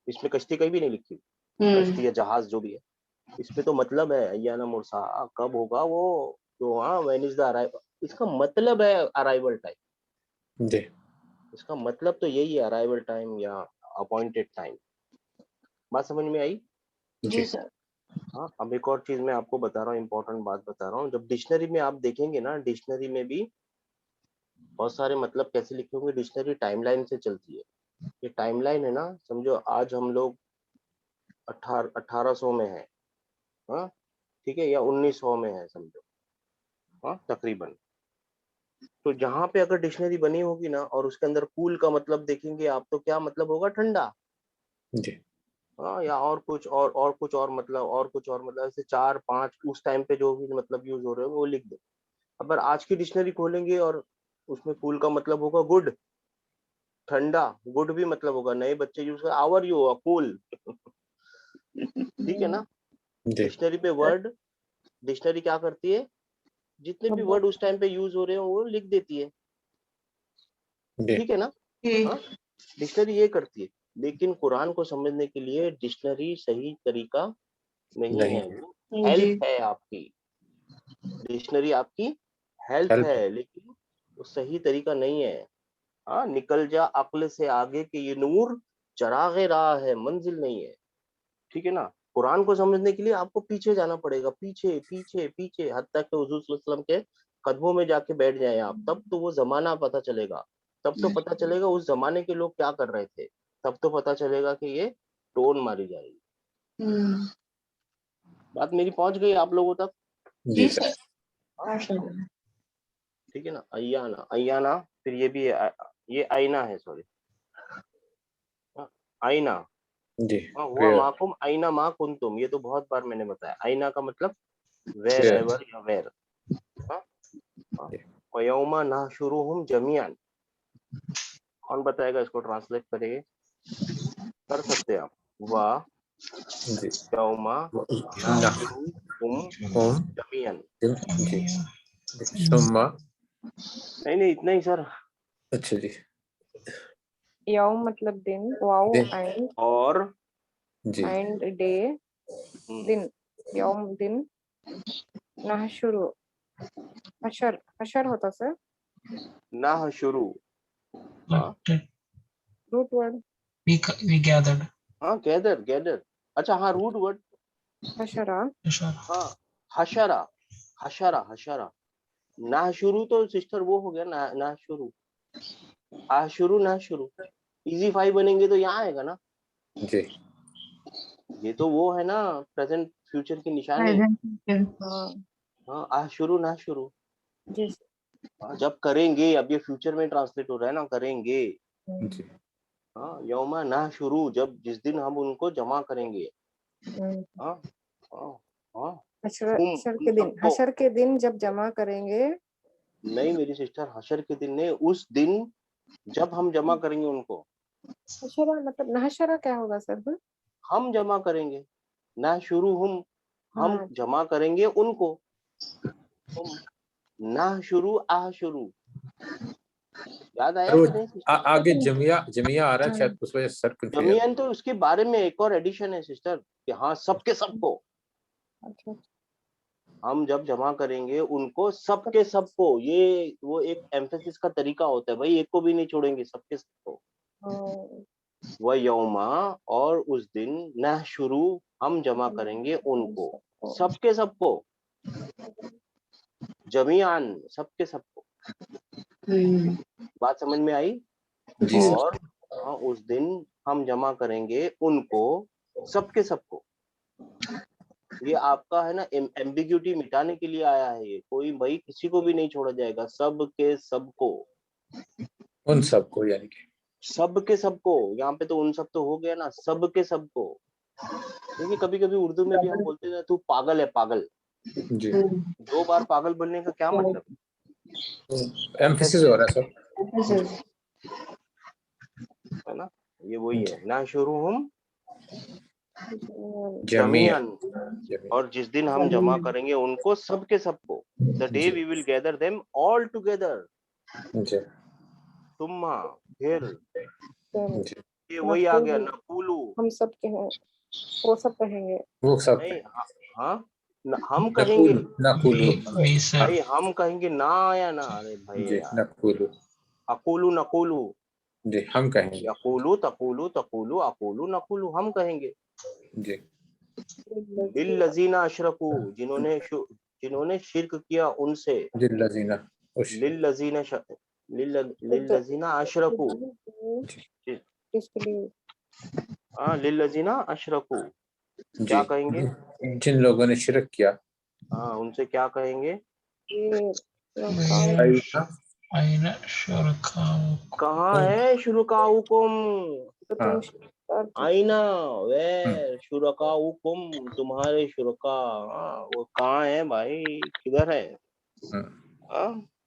इसमें कश्ती कहीं भी नहीं लिखी, कश्ती या जहाज जो भी है। इसमें तो मतलब है अय्याना मुरसा, कब होगा वो, तो हाँ व्हेन इज द अराइवल, इसका मतलब है अराइवल टाइम। जी। इसका मतलब तो यही है, अराइवल टाइम या अपॉइंटेड टाइम। बात समझ में आई? जी सर। हाँ, अब एक और चीज मैं आपको बता रहा हूँ, इंपॉर्टेंट बात बता रहा हूँ। जब डिक्शनरी में आप देखेंगे ना, डिक्शनरी में भी बहुत सारे मतलब कैसे लिखे होंगे, डिक्शनरी टाइमलाइन से चलती है। ये टाइमलाइन है ना, समझो आज हम लोग 1800 में है, हाँ ठीक है, या 1900 में है समझो, हाँ तकरीबन। तो जहां पे अगर डिक्शनरी बनी होगी ना, और उसके अंदर कूल का मतलब देखेंगे आप, तो क्या मतलब होगा? ठंडा। जी। हाँ, या और कुछ और कुछ और मतलब, और कुछ और मतलब, ऐसे 4 5 उस टाइम पे जो भी मतलब यूज हो रहे हो वो लिख दो। अगर आज की डिक्शनरी खोलेंगे और उसमें कूल का मतलब होगा गुड, ठंडा। गुड भी मतलब होगा, नए बच्चे यूज कर आवर यू होगा कूल। ठीक है ना? जी। डिक्शनरी पे वर्ड, डिक्शनरी क्या करती है, जितने भी वर्ड उस टाइम पे यूज हो रहे हो वो लिख देती है, जी। ठीक है ना? हाँ, डिक्शनरी ये करती है। लेकिन कुरान को समझने के लिए डिक्शनरी सही तरीका नहीं नहीं है, वो हेल्प है आपकी। डिक्शनरी आपकी हेल्प हेल्प। है, लेकिन वो सही तरीका नहीं है। हाँ, निकल जा अक्ल से आगे के ये नूर, चरागे राह है मंजिल नहीं है, ठीक है ना? कुरान को समझने के लिए आपको पीछे जाना पड़ेगा, पीछे पीछे पीछे, हद तक हुजूर सल्लल्लाहु अलैहि वसल्लम के कदमों में जाके बैठ जाए आप, तब तो वो जमाना पता चलेगा। तब तो पता चलेगा उस जमाने के लोग क्या कर रहे थे। तब तो पता चलेगा कि ये टोन मारी जाएगी। बात मेरी पहुंच गई आप लोगों तक? जी सर। ठीक है ना? अय्याना, अय्याना, फिर ये भी है, ये आईना है, सॉरी, आईना। जी। हुआ माकुम आईना मा कुंतुम, ये तो बहुत बार मैंने बताया। आईना का मतलब वेर एवर या वेर। वयौमा नहशुरुहुम जमीअन, कौन बताएगा इसको ट्रांसलेट करेंगे? कर सकते हैं आप। वाह जी। यौमा ना नहशुरुहुम होम जमीअन। जी। सुम्मा। नहीं नहीं, इतना ही सर। अच्छा जी। यौम मतलब दिन, वाओ दिन। और जी। एंड डे, दिन, यौम दिन, नहशुरु, हशर, हशर होता सर, नहशुरु, हाँ collected, root word, we gathered, हाँ, गैदर गैदर, अच्छा हाँ, रूट वर्ड, हशरा, sure, हाँ, हशरा, हशरा हशरा, ना शुरू तो सिस्टर वो हो गया ना, ना शुरू, आ शुरू ना शुरू, इजी 5 बनेंगे तो यहाँ आएगा ना। जी ये तो वो है ना प्रेजेंट फ्यूचर की निशानी। हाँ हाँ, आ शुरू ना शुरू, जी जब करेंगे, अब ये फ्यूचर में ट्रांसलेट हो रहा है ना, करेंगे। जी हाँ, यौमा ना शुरू, जब जिस दिन हम उनको जमा करेंगे। हाँ हाँ हाँ, हशर उन के दिन, सबको, हशर के दिन जब जमा करेंगे। नहीं मेरी सिस्टर, हशर के दिन नहीं, उस दिन जब हम जमा करेंगे उनको। हशरा मतलब नहशरा क्या होगा सर? हम जमा करेंगे, ना शुरू हम हाँ जमा करेंगे उनको। हम ना शुरू आ शुरू, याद आया और कि नहीं सिस्टर? आगे जमिया जमिया आ रहा है शायद, उस वजह से सर कंफ्यूज। जमीयन तो उसके बारे में एक और एडिशन है सिस्टर कि हाँ सबके सबको, अच्छा हम जब जमा करेंगे उनको सबके सबको, ये वो एक एम्फेसिस का तरीका होता है भाई, एक को भी नहीं छोड़ेंगे, सबके सबको। वह यौमा, और उस दिन ना शुरू, हम जमा करेंगे उनको, सबके सबको, जमीआन, सबके सबको। बात समझ में आई? जी सर। और हाँ, उस दिन हम जमा करेंगे उनको, सबके सबको। ये आपका है ना एम्बिग्यूटी मिटाने के लिए आया है, ये कोई भाई किसी को भी नहीं छोड़ा जाएगा, सबके सबको, उन सबको यानी कि सबके सबको। यहाँ पे तो उन सब तो हो गया ना, सबके सबको। देखिए कभी कभी उर्दू में भी हम बोलते हैं तू पागल है, पागल। जी 2 बार पागल बोलने का क्या मतलब? एम्फेसिस हो रहा है सर। है ना, ये वही है ना शुरू हम जमिया जमीयन, और जिस दिन हम जमा करेंगे उनको सबके सबको, द डे जी we will gather them all together. जी तुम्मा, फिर जी, ये वही आ गया नकुलू। हम सब के हैं, वो सब कहेंगे। वो सब नहीं हाँ, हम कहेंगे नकुल नकुलू। B sir. भाई, हम कहेंगे ना या ना, अरे भाई जी यार, नकुलू। अकुलू नकुलू, जी हम कहेंगे। यकुलू तकुलू तकुलू अकुलू नकुलू, हम कहेंगे। जी लिल्लज़ीना अशरकू, जिन्होंने शिर्क किया उनसे। जिल्लज़ीना उश लिल्लज़ीना लिल्लज़ीना अशरकू, हाँ लिल्लज़ीना अशरकू, क्या जी कहेंगे? जिन लोगों ने शिरक किया। हाँ, उनसे क्या कहेंगे? आईना आइना शुरकाउकुम। कहाँ है शुरकाउकुम? हाँ आईना, वे शुरकाउकुम, तुम्हारे शुरका, वो कहाँ है भाई, किधर है?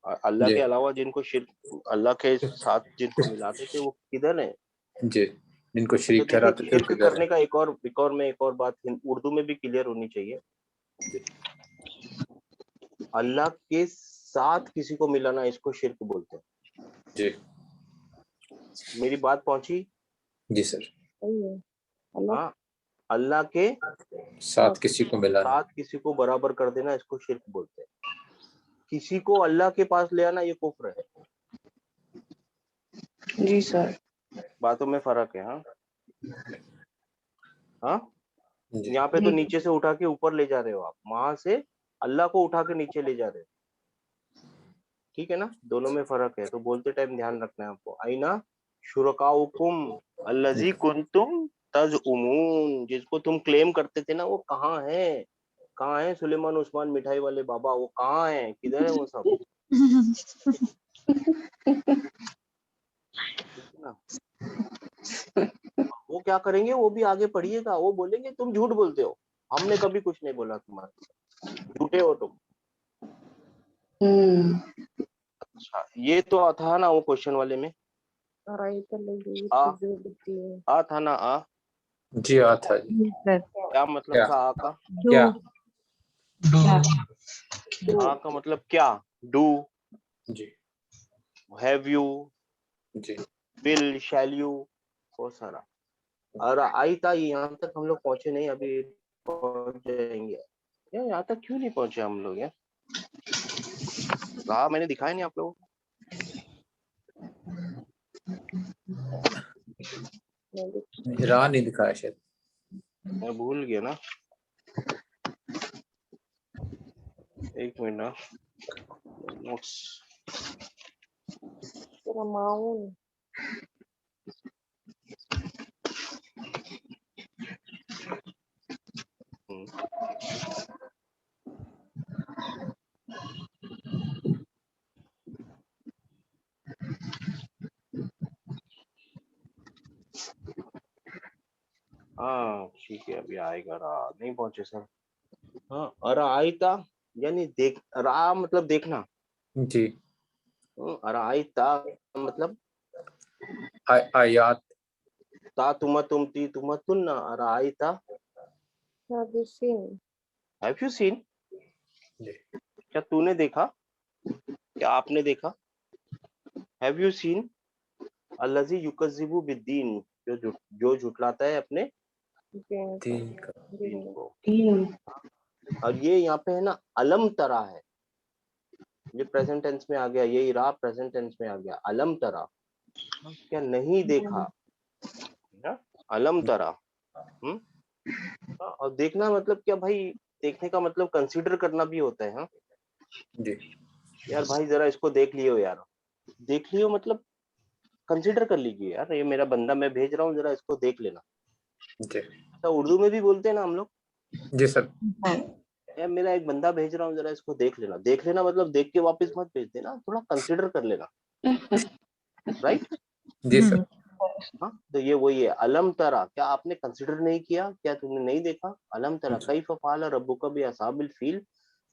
अल्लाह जी के अलावा जिनको शिर्क, अल्लाह के साथ जिनको मिलाते थे, वो किधर है? जी जिनको अच्छा शरीक देखिए, ठहराते थे वो शिर्क किधर करने है। का एक और बात उर्दू में भी क्लियर होनी चाहिए। अल्लाह के साथ किसी को मिलाना, इसको शिर्क बोलते हैं। जी मेरी बात पहुंची? जी सर। हाँ, अल्लाह के साथ किसी को मिलाना। साथ किसी को बराबर कर देना, इसको शिर्क बोलते हैं। किसी को अल्लाह के पास ले आना, ये कुफ्र है। जी सर। बातों में फर्क है। हाँ हाँ, जी यहाँ पे तो नीचे से उठा के ऊपर ले जा रहे हो आप, वहां से अल्लाह को उठा के नीचे ले जा रहे हो, ठीक है ना, दोनों में फर्क है, तो बोलते टाइम ध्यान रखना है आपको। आईना शुरकाउकुम अल्लजी कुंतुम तज़उमून, जिसको तुम क्लेम करते थे ना, वो कहाँ है? कहाँ है सुलेमान उस्मान मिठाई वाले बाबा, वो कहाँ है, किधर है वो सब? ठीक है ना, वो क्या करेंगे, वो भी आगे पढ़िएगा, वो बोलेंगे तुम झूठ बोलते हो, हमने कभी कुछ नहीं बोला, तुम्हारे झूठे हो तुम। अच्छा, ये तो था ना वो क्वेश्चन वाले में, आ था ना, आ जी आता जी। क्या मतलब क्या था आ का? क्या डू। आ का मतलब क्या? डू, जी हैव यू, जी विल, शैल यू, बहुत सारा। और आई था, यहाँ तक हम लोग पहुंचे नहीं, अभी पहुंच जाएंगे यार। यहाँ तक क्यों नहीं पहुंचे हम लोग यार? कहा मैंने दिखाया नहीं आप लोगों को। राह नहीं दिखाया शायद। मैं भूल गया ना, एक मिनट ना। Notes Ramaun. हाँ ठीक है, अभी आएगा। रा नहीं पहुंचे सर। हाँ, अराइता यानी देख, रा मतलब देखना। जी। अराइता मतलब आयात। ता तुम तुम ती तुम तुन ना। अराइता, Have you seen? Have you seen, जी। क्या तूने देखा, क्या आपने देखा। हैव यू सीन अल्लज़ी युकज़्ज़िबु बिद्दीन, जो झुटलाता है अपने Deen ko. तीन का। दीन Deen. को। तीन। और ये यहाँ पे है ना अलम तरा है, ये प्रेजेंट टेंस में आ गया, ये रा प्रेजेंट टेंस में आ गया। अलम तरा क्या नहीं देखा ना, अलम तरा। और देखना मतलब क्या भाई, देखने का मतलब कंसीडर करना भी होता है। हाँ जी। यार भाई जरा इसको देख लियो यार, देख लियो मतलब कंसीडर कर लीजिए यार, ये मेरा बंदा मैं भेज रहा हूँ, जरा इसको देख लेना। जी। तो उर्दू में भी बोलते हैं ना हम लोग, जी सर। यार मेरा एक बंदा भेज रहा हूँ, जरा इसको देख लेना। देख लेना मतलब देख के वापस मत भेज देना, थोड़ा कंसीडर कर लेना। राइट। जी सर। हाँ तो ये वही है, अलम तरा क्या आपने कंसीडर नहीं किया, क्या तुमने नहीं देखा। अलम तरा जी। कैफ फ़अल रब्बुका बि अस्हाबिल फील,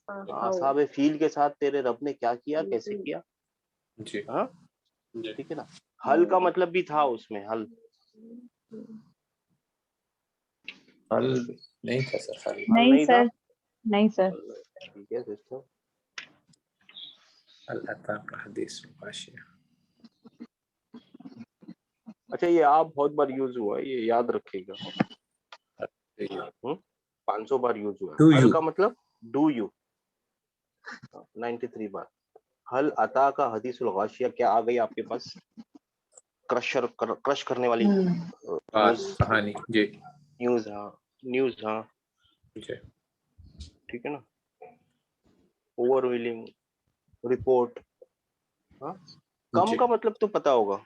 How? अस्हाब फील के साथ तेरे रब ने क्या किया, कैसे किया। जी। हाँ जी। ठीक है ना। हल का मतलब भी था उसमें, हल। हल नहीं था सर। हल हल नहीं नहीं था। सर, नहीं सर। ठीक है सिस्टर। हल अता का हदीस मुबाशिर। अच्छा ये आप बहुत बार यूज हुआ है, ये याद रखिएगा। 500 बार यूज हुआ Do है। हल you? का मतलब डू यू, 93 बार। हल अता का हदीसुल गाशिया, क्या आ गई आपके पास, क्रश करने वाली बात न्यूज। कहानी। जी। न्यूज हाँ, न्यूज हाँ जी। ठीक है ना। Overwhelming report. हाँ कम जी। का मतलब तो पता होगा,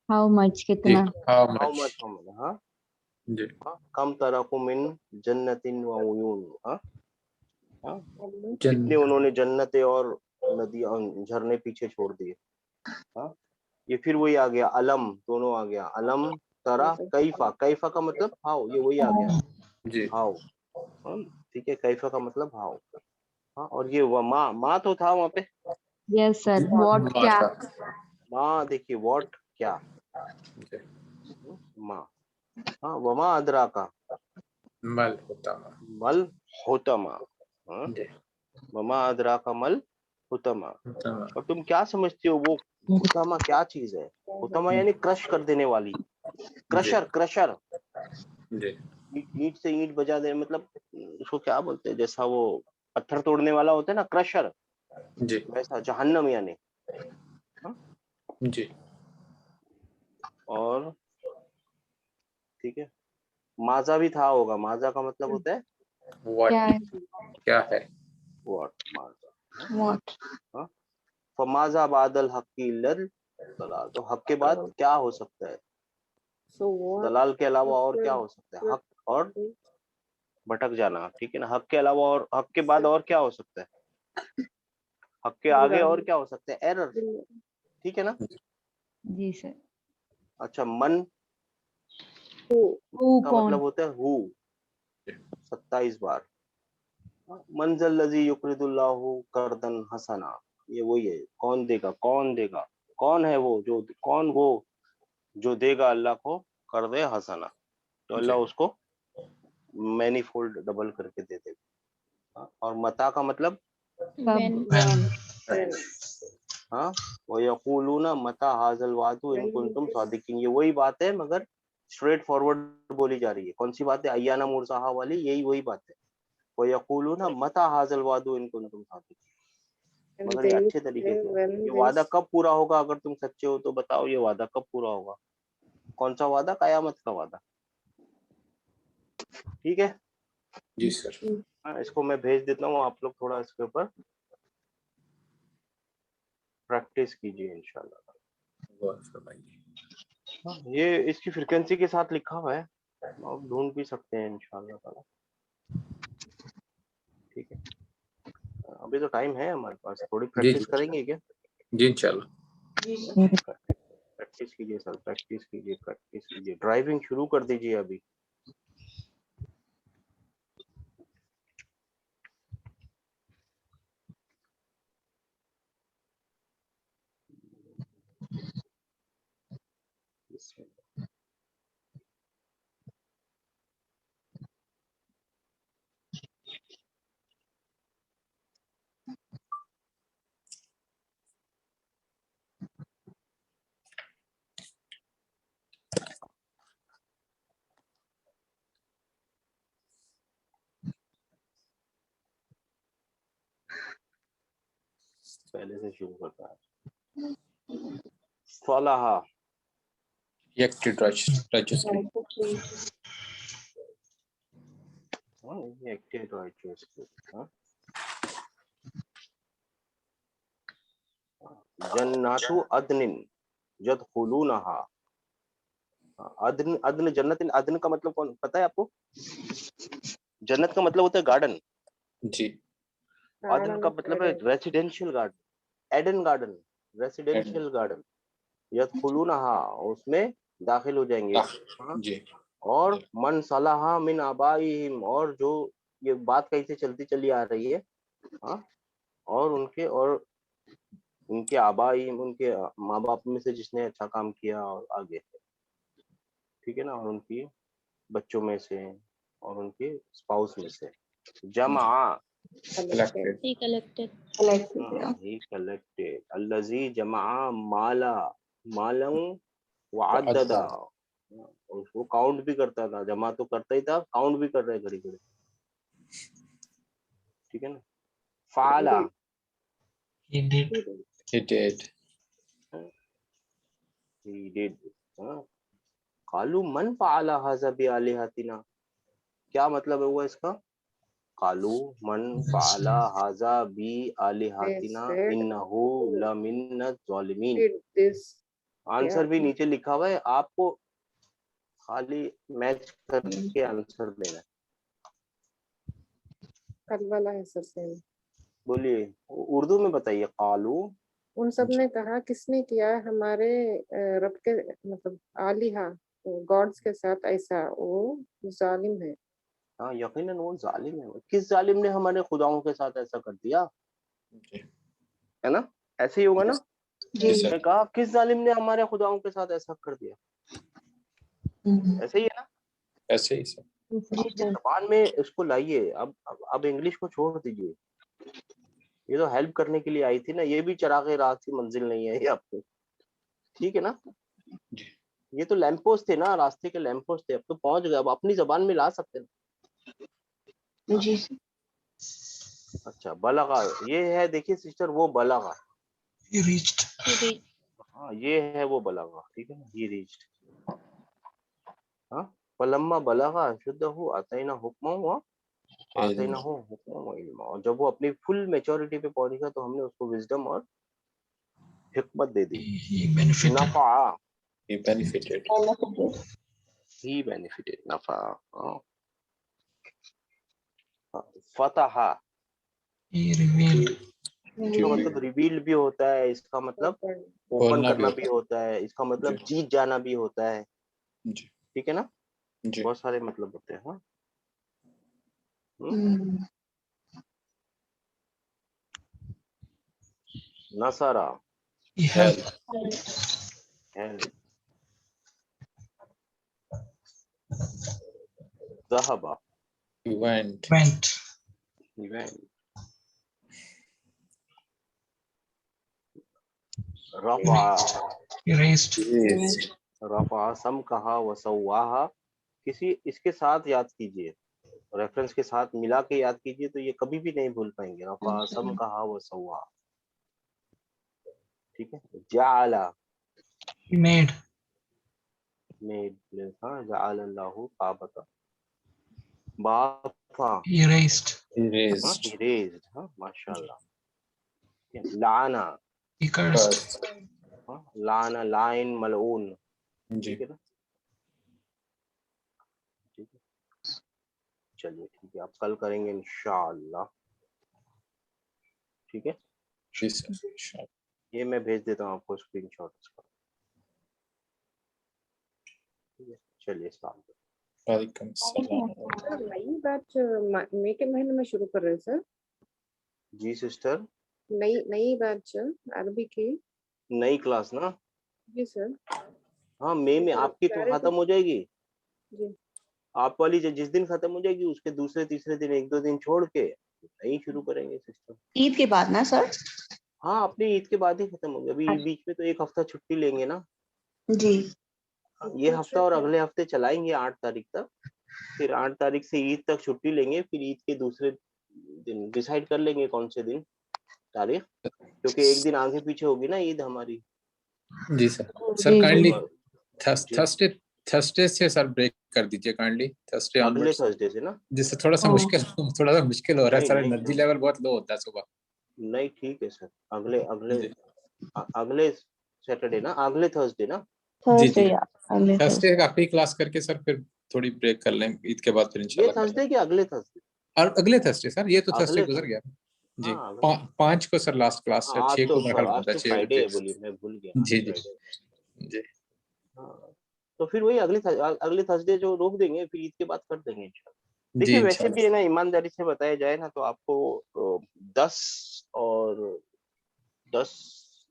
हाउ मच, जी। कितना। How how much. मच। हाँ जी। हाँ, कम तरकु मिन जन्नतिन व उयून। हाँ हाँ, जन। कितने उन्होंने जन्नतें और नदियां झरने पीछे छोड़ दिए। हाँ ये फिर वही आ गया, अलम दोनों आ गया। अलम तरा कैफा, कैफा का मतलब हाउ, ये वही आ गया जी। हाउ। ठीक है, कैफा का मतलब हाउ। हाँ और ये माँ, माँ तो था वहां पे। यस सर, व्हाट, क्या। माता। माँ देखिए, व्हाट क्या, जी। माँ। हाँ वमा अदरा का, मल होता। मल होतमा। हाँ जी। वमा अदरा का मल हुतमा। होता। और तुम क्या समझते हो वो हुतमा क्या चीज है। हुतमा यानी क्रश कर देने वाली, जी। Crusher, crusher. जी। ईंट से ईंट बजा दे, मतलब उसको क्या बोलते हैं, जैसा वो पत्थर तोड़ने वाला होता है ना, क्रशर, जी। वैसा जहन्नम यानी। हाँ? जी। और ठीक है, माजा भी था होगा, माजा का मतलब होता है व्हाट। क्या है। क्या है। What, Maaza. व्हाट। हाँ फमाजा बादल हक्की लल दलाल, तो हक के बाद क्या हो सकता है, So what? दलाल के अलावा और क्या हो सकता है, हक और भटक जाना। ठीक है ना, हक के अलावा और हक के बाद और क्या हो सकता है, हक के आगे और क्या हो सकता है, एरर। ठीक है ना। जी सर। अच्छा मन हु, का कौन। मतलब होता है हु, 27 बार। मंजल लजी युकरिदुल्लाहु करदन हसना, ये वही है, कौन देगा, कौन देगा, कौन है वो जो, कौन वो जो देगा अल्लाह को कर दे हसना, तो अल्लाह उसको मैनीफोल्ड डबल करके दे देगा। और मता का मतलब कब। हाँ, वो यकूलूना मता हाजल वादु इन कुंतुम सादिकीन, ये वही बात है मगर स्ट्रेट फॉरवर्ड बोली जा रही है। कौन सी बात है, अय्याना मुरसाहा वाली, यही वही बात है। वो यकूलूना मता हाजल वादु इन कुंतुम सादिकीन, मगर ये अच्छे तरीके से, ये वादा कब पूरा होगा, अगर तुम सच्चे हो तो बताओ ये वादा कब पूरा होगा। कौन सा वादा, कयामत का वादा। ठीक है। जी सर। हाँ, इसको मैं भेज देता हूँ, आप लोग थोड़ा इसके ऊपर प्रैक्टिस कीजिए इंशाल्लाह। गौर फरमाइए। हाँ, ये इसकी फ्रीक्वेंसी के साथ लिखा हुआ है, आप ढूंढ भी सकते हैं इंशाल्लाह ताला। ठीक है, अभी तो टाइम है हमारे पास, थोड़ी प्रैक्टिस करेंगे क्या? जी इंशाल्लाह। प्रैक्टिस कीजिए सर, प्रैक्टिस कीजिए, प्रैक्टिस कीजिए। ड्राइविंग शुरू कर दीजिए अभी। पहले से शुरू करता है। सलाहा, Yakti Rajastri. हाँ ये एक्टिव राइचुअस, हाँ। जन्नातु अदनिन यदखुलूनहा। अदन, अदन जन्नत, अदन का मतलब कौन पता है आपको? जन्नत का मतलब होता है गार्डन। जी। अदन का मतलब है residential garden, Eden garden, residential garden. यदखुलूनहा, उसमें दाखिल हो जाएंगे। हाँ? जी। और मन सलाहा मिन आबाइहिम, और जो ये बात कहीं से चलती चली आ रही है, हाँ, और उनके आबाइहिम, उनके माँ बाप में से जिसने अच्छा काम किया और आगे, ठीक है ना, और उनकी बच्चों में से और उनके स्पाउस में से। जमा, Collected. He collected. He collected. अल्लजी जमा माला, मालम वअद्ददा, उसको काउंट भी करता था, जमा तो करता ही था, काउंट भी कर रहे घड़ी घड़ी, ठीक है ना। फाला, He did. He did. he did, Kalu मन फाला हाजा बि आलिहतिना, क्या मतलब है हुआ इसका? कालू मन फाला हाजा बि आलिहतिना इन्नहु लमिन ज़ालिमीन। आंसर भी नीचे लिखा हुआ है, आपको खाली मैच करके आंसर देना है। कल वाला है सर से। बोलिए, उर्दू में बताइए। कालू, उन सब ने कहा किसने किया हमारे रब के मतलब आलिहा गॉड्स के साथ ऐसा, वो जालिम है। हाँ यकीनन वो जालिम है। किस जालिम ने हमारे खुदाओं के साथ ऐसा कर दिया, जी। है ना? ऐसे ही होगा ना? जी सर। मैंने कहा किस जालिम ने हमारे खुदाओं के साथ ऐसा कर दिया, ऐसे ही है ना? ऐसे ही सर। जबान में इसको लाइए। अब इंग्लिश को छोड़ दीजिए, ये तो हेल्प करने के लिए आई थी ना, ये भी चरागे रात की मंजिल नहीं है ये आपको, ठीक है ना? जी। ये तो लैंप पोस्ट थे ना, रास्ते के लैंप पोस्ट थे, अब तो पहुंच गए, अब अपनी जबान में ला सकते हैं। जी। अच्छा, बलगा, ये है, देखिए सिस्टर, वो बलगा। He reached. हाँ ये है वो बलगा, ठीक है ना, ये रीच्ड। हाँ, फलम्मा बलगा अशुद्धहु आतैना हुक्महु व आतैनाहु हुक्मन व इल्मा, और जब वो अपनी फुल मैच्योरिटी पे पहुंचेगा तो हमने उसको विजडम और हिकमत दे दी। He benefited. नफा, He benefited. ही बेनिफिटेड, नफा। Fataha, He revealed. इसका मतलब रिवील भी होता है, इसका मतलब ओपन खोलना करना भी भी होता है, इसका मतलब जी। जीत जाना भी होता है, जी। ठीक है ना? जी। बहुत सारे मतलब होते हैं। हाँ, नसरा, He helped. ज़हबा, He went. Went. रफा, He raised. Yes. रफा सम कहा व सवाहा, किसी इसके साथ याद कीजिए, रेफरेंस के साथ मिला के याद कीजिए, तो ये कभी भी नहीं भूल पाएंगे। रफा सम कहा व सवा, ठीक है। जाला, He made. हाँ, जाल अल्लाहु काबता, बाफा, He raised. He हाँ, raised. raised, हाँ, माशाल्लाह। लाना, Accursed. हाँ, लाना लाइन मलऊन, जी ठीक है ना, ठीक है। चलिए ठीक है, आप कल करेंगे इंशाअल्लाह, ठीक है। जी सर। ये मैं भेज देता हूँ आपको स्क्रीनशॉट इसका, ठीक है। चलिए सलाम। वालेकुम सलाम। सर नई बैच मई के महीने में शुरू कर रहे हैं सर, जी सिस्टर, नई नई बैच अरबी की। नई क्लास ना? जी सर। हाँ, मई में आपकी तो खत्म हो जाएगी। जी आप वाली जिस दिन खत्म हो जाएगी उसके दूसरे तीसरे दिन 1-2 दिन छोड़ के नई शुरू करेंगे सिस्टम। ईद के बाद ना सर? हाँ, अपनी ईद के बाद ही खत्म होगी, अभी बीच में तो 1 हफ्ता छुट्टी लेंगे ना। जी ये हफ्ता और अगले हफ्ते चलाएंगे 8 तारीख तक, फिर 8 तारीख से ईद तक छुट्टी लेंगे, फिर ईद के दूसरे दिन डिसाइड कर लेंगे कौन से दिन तारीख, क्योंकि एक दिन आगे पीछे होगी ना ईद हमारी। जी सर। सर जी काइंडली जी, थर्सडे से सर ब्रेक कर दीजिए काइंडली, थर्सडे अगले ऑनवर्ड्स, थर्सडे से ना? जिससे थोड़ा सा हाँ। मुश्किल हो रहा है नहीं सर, नहीं एनर्जी लेवल बहुत लो होता है सुबह। नहीं, ठीक है सर, अगले अगले जी अगले सैटरडे ना, अगले थर्सडे ना? जी थर्सडे जी। या अगले थर्सडे आखिरी क्लास करके सर फिर थोड़ी ब्रेक कर लें, ईद के बाद फिर ये इंशाल्लाह कर लें। थर्सडे कि अगले थर्सडे? और अगले थर्सडे सर, ये तो थर्सडे अगले गुजर थर्सडे, गया जी। हाँ अगले। 5 को सर लास्ट क्लास है, हाँ, 6 को मेरा ख्याल आज बनता है, तो 6 फ्राइडे बजे। है, बोलिए मैं भूल गया, आज जी जी फ्राइडे। जी हाँ, तो फिर वही अगले थर्सडे जो रोक देंगे, फिर ईद के बाद कर देंगे इंशाल्लाह। जी देखिए वैसे भी इंशाल्लाह। है ना, ईमानदारी से बताया जाए ना, तो आपको 10 और 10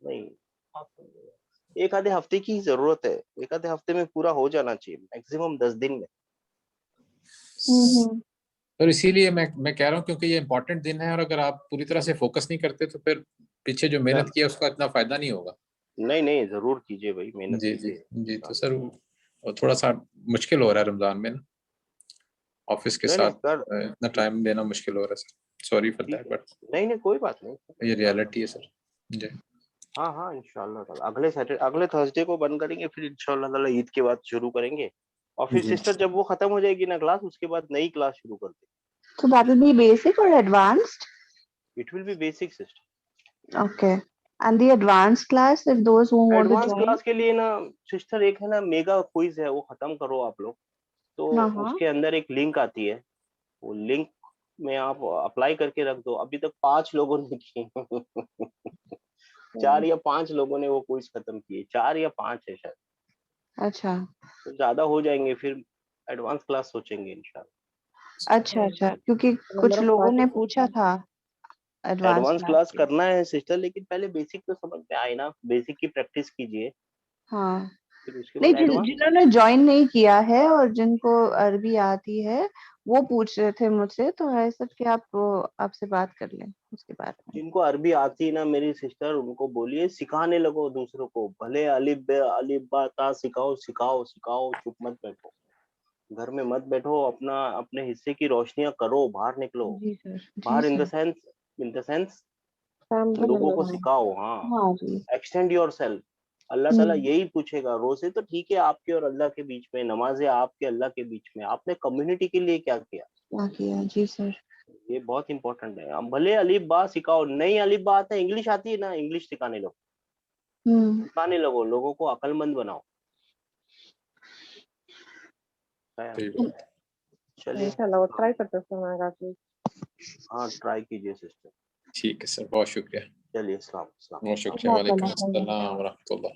नहीं, एक आधे हफ्ते की जरूरत है, एक आधे हफ्ते में पूरा हो जाना चाहिए, मैक्सिमम 10 दिन में। और इसीलिए मैं कह रहा हूँ, क्योंकि ये इंपॉर्टेंट दिन है, और अगर आप पूरी तरह से फोकस नहीं करते तो फिर पीछे जो मेहनत की है उसका इतना फायदा नहीं होगा। नहीं नहीं, जरूर कीजिए भाई, मेहनत जी जी कीजिए जी। तो इंशाल्लाह। सर वो थोड़ा सा मुश्किल हो रहा है रमजान में ना, ऑफिस के नहीं साथ नहीं कर, इतना टाइम देना मुश्किल हो रहा है सर, सॉरी फॉर ठीक दैट, है, बट नहीं नहीं कोई बात नहीं ये इंशाल्लाह। रियलिटी है सर। जी हाँ हाँ इंशाल्लाह ताला, अगले थर्सडे को बंद करेंगे, फिर इंशाल्लाह ताला ईद के बाद शुरू करेंगे, और फिर जी सिस्टर जब वो खत्म हो जाएगी ना क्लास, उसके बाद नई क्लास शुरू कर देंगे। So that will be basic or advanced? It will be basic sister. Okay. And the advanced class, if those who want to advance join? Class के लिए ना सिस्टर, एक है ना मेगा क्विज है, वो खत्म करो आप लोग, तो हाँ। उसके अंदर एक लिंक आती है, वो लिंक में आप अप्लाई करके रख दो। अभी तक 5 लोगों ने की 4 या 5 लोगों ने वो क्विज खत्म किए, 4 या 5 है शायद, अच्छा तो ज्यादा हो जाएंगे, फिर एडवांस क्लास सोचेंगे इंशाल्लाह। अच्छा, क्योंकि कुछ नंबर ऑफ लोगों ने पूछा पार्टिसिपेंट। था एडवांस एडवांस क्लास क्लास के लिए। करना है सिस्टर, लेकिन पहले बेसिक तो समझ में आए ना, बेसिक की प्रैक्टिस कीजिए, हाँ, फिर उसके नहीं बाद एडवांस। जिन्होंने ज्वाइन नहीं किया है और जिनको अरबी आती है वो पूछ रहे थे मुझसे, तो है सर कि आपसे बात कर लें उसके बाद में। जिनको अरबी आती है ना मेरी सिस्टर, उनको बोलिए सिखाने लगो दूसरों को, भले अलिफ बा ता सिखाओ सिखाओ सिखाओ, चुप मत बैठो, घर में मत बैठो, अपना अपने हिस्से की रोशनियां करो, बाहर निकलो, जी सर, जी बाहर sir. In the sense family लोगों को मेंबर। सिखाओ। हाँ, हाँ जी। Extend yourself. अल्लाह ताला यही पूछेगा रोजे, तो ठीक है आपके और अल्लाह के बीच में, नमाजें आपके अल्लाह के बीच में, आपने कम्युनिटी के लिए क्या किया, क्या किया? जी सर। ये बहुत इंपॉर्टेंट है। हम भले अलिफ बा सिखाओ, नई अलिफ बा आता है, इंग्लिश आती है ना, इंग्लिश हम्म। सिखाने लगो, लोगों को अक्लमंद बनाओ। है? चलिए, इंशाल्लाह वो ट्राई करते हैं मैं काफी। हाँ ट्राई कीजिए सिस्टर। ठीक है सर, बहुत शुक्रिया। चलिए, अस्सलाम अस्सलाम। बहुत शुक्रिया, वालेकुम अस्सलाम व रहमतुल्लाह।